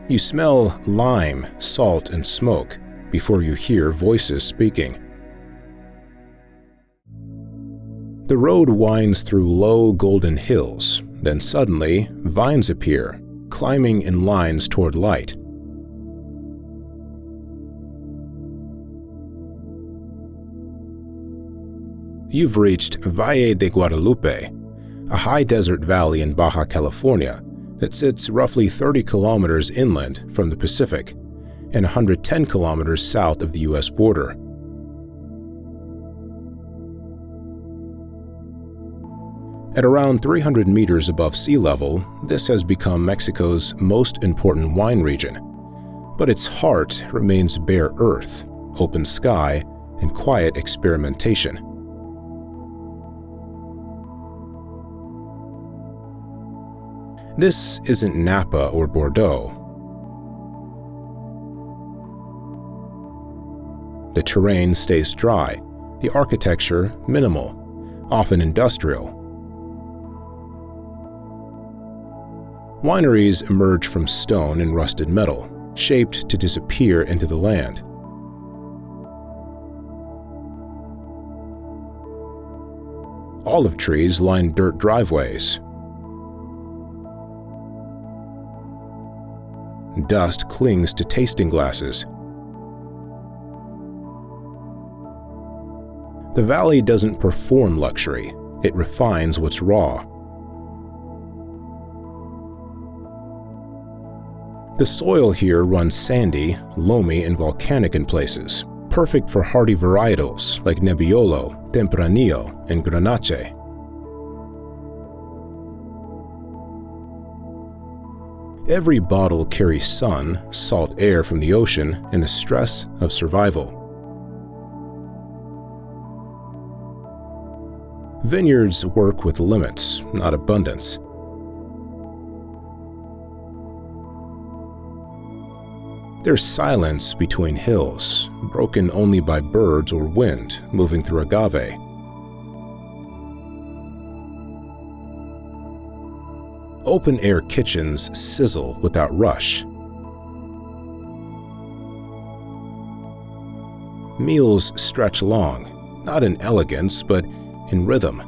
You smell lime, salt, and smoke before you hear voices speaking. The road winds through low golden hills, then suddenly vines appear, climbing in lines toward light. You've reached Valle de Guadalupe, a high desert valley in Baja California that sits roughly 30 kilometers inland from the Pacific and 110 kilometers south of the U.S. border. At around 300 meters above sea level, this has become Mexico's most important wine region. But its heart remains bare earth, open sky, and quiet experimentation. This isn't Napa or Bordeaux. The terrain stays dry, the architecture minimal, often industrial. Wineries emerge from stone and rusted metal, shaped to disappear into the land. Olive trees line dirt driveways. Dust clings to tasting glasses. The valley doesn't perform luxury, it refines what's raw. The soil here runs sandy, loamy, and volcanic in places, perfect for hardy varietals like Nebbiolo, Tempranillo, and Grenache. Every bottle carries sun, salt air from the ocean, and the stress of survival. Vineyards work with limits, not abundance. There's silence between hills, broken only by birds or wind moving through agave. Open-air kitchens sizzle without rush. Meals stretch long, not in elegance, but in rhythm.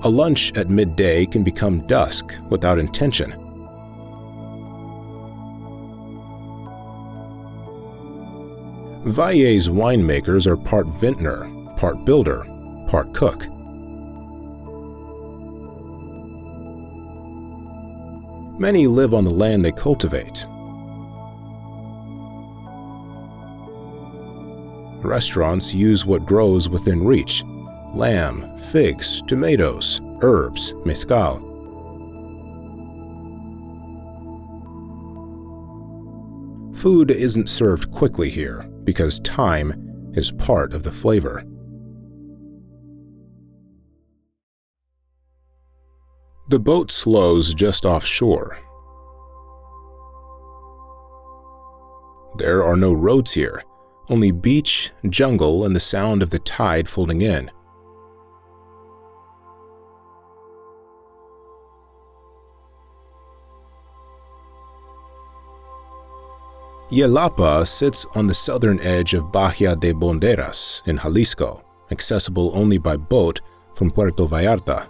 A lunch at midday can become dusk without intention. Valle's winemakers are part vintner, part builder, part cook. Many live on the land they cultivate. Restaurants use what grows within reach: lamb, figs, tomatoes, herbs, mezcal. Food isn't served quickly here because time is part of the flavor. The boat slows just offshore. There are no roads here, only beach, jungle, and the sound of the tide folding in. Yelapa sits on the southern edge of Bahia de Banderas in Jalisco, accessible only by boat from Puerto Vallarta.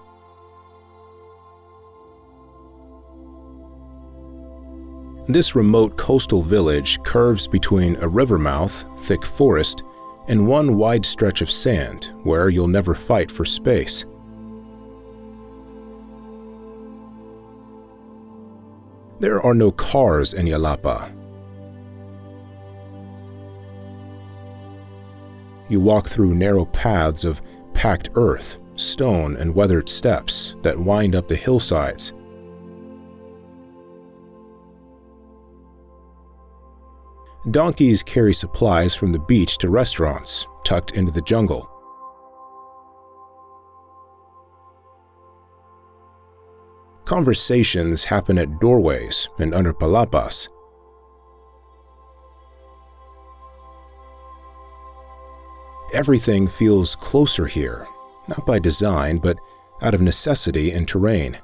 This remote coastal village curves between a river mouth, thick forest, and one wide stretch of sand where you'll never fight for space. There are no cars in Yelapa. You walk through narrow paths of packed earth, stone, and weathered steps that wind up the hillsides. Donkeys carry supplies from the beach to restaurants, tucked into the jungle. Conversations happen at doorways and under palapas. Everything feels closer here, not by design, but out of necessity and terrain.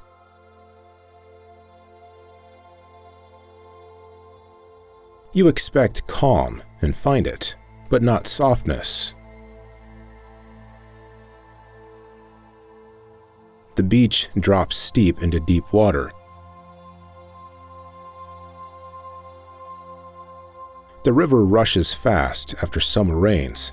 You expect calm and find it, but not softness. The beach drops steep into deep water. The river rushes fast after summer rains.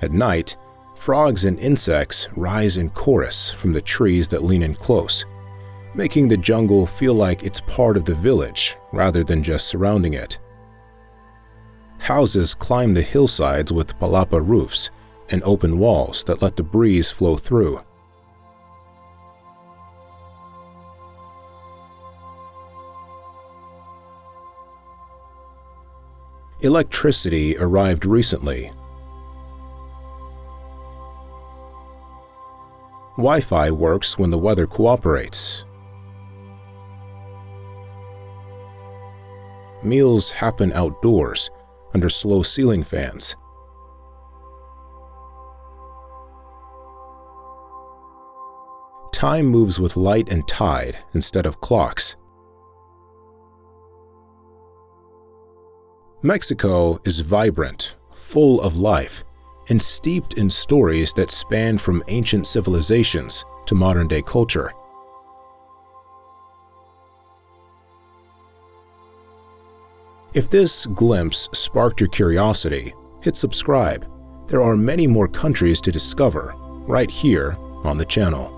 At night, frogs and insects rise in chorus from the trees that lean in close, making the jungle feel like it's part of the village rather than just surrounding it. Houses climb the hillsides with palapa roofs and open walls that let the breeze flow through. Electricity arrived recently. Wi-Fi works when the weather cooperates. Meals happen outdoors, under slow ceiling fans. Time moves with light and tide instead of clocks. Mexico is vibrant, full of life, and steeped in stories that span from ancient civilizations to modern-day culture. If this glimpse sparked your curiosity, hit subscribe. There are many more countries to discover right here on the channel.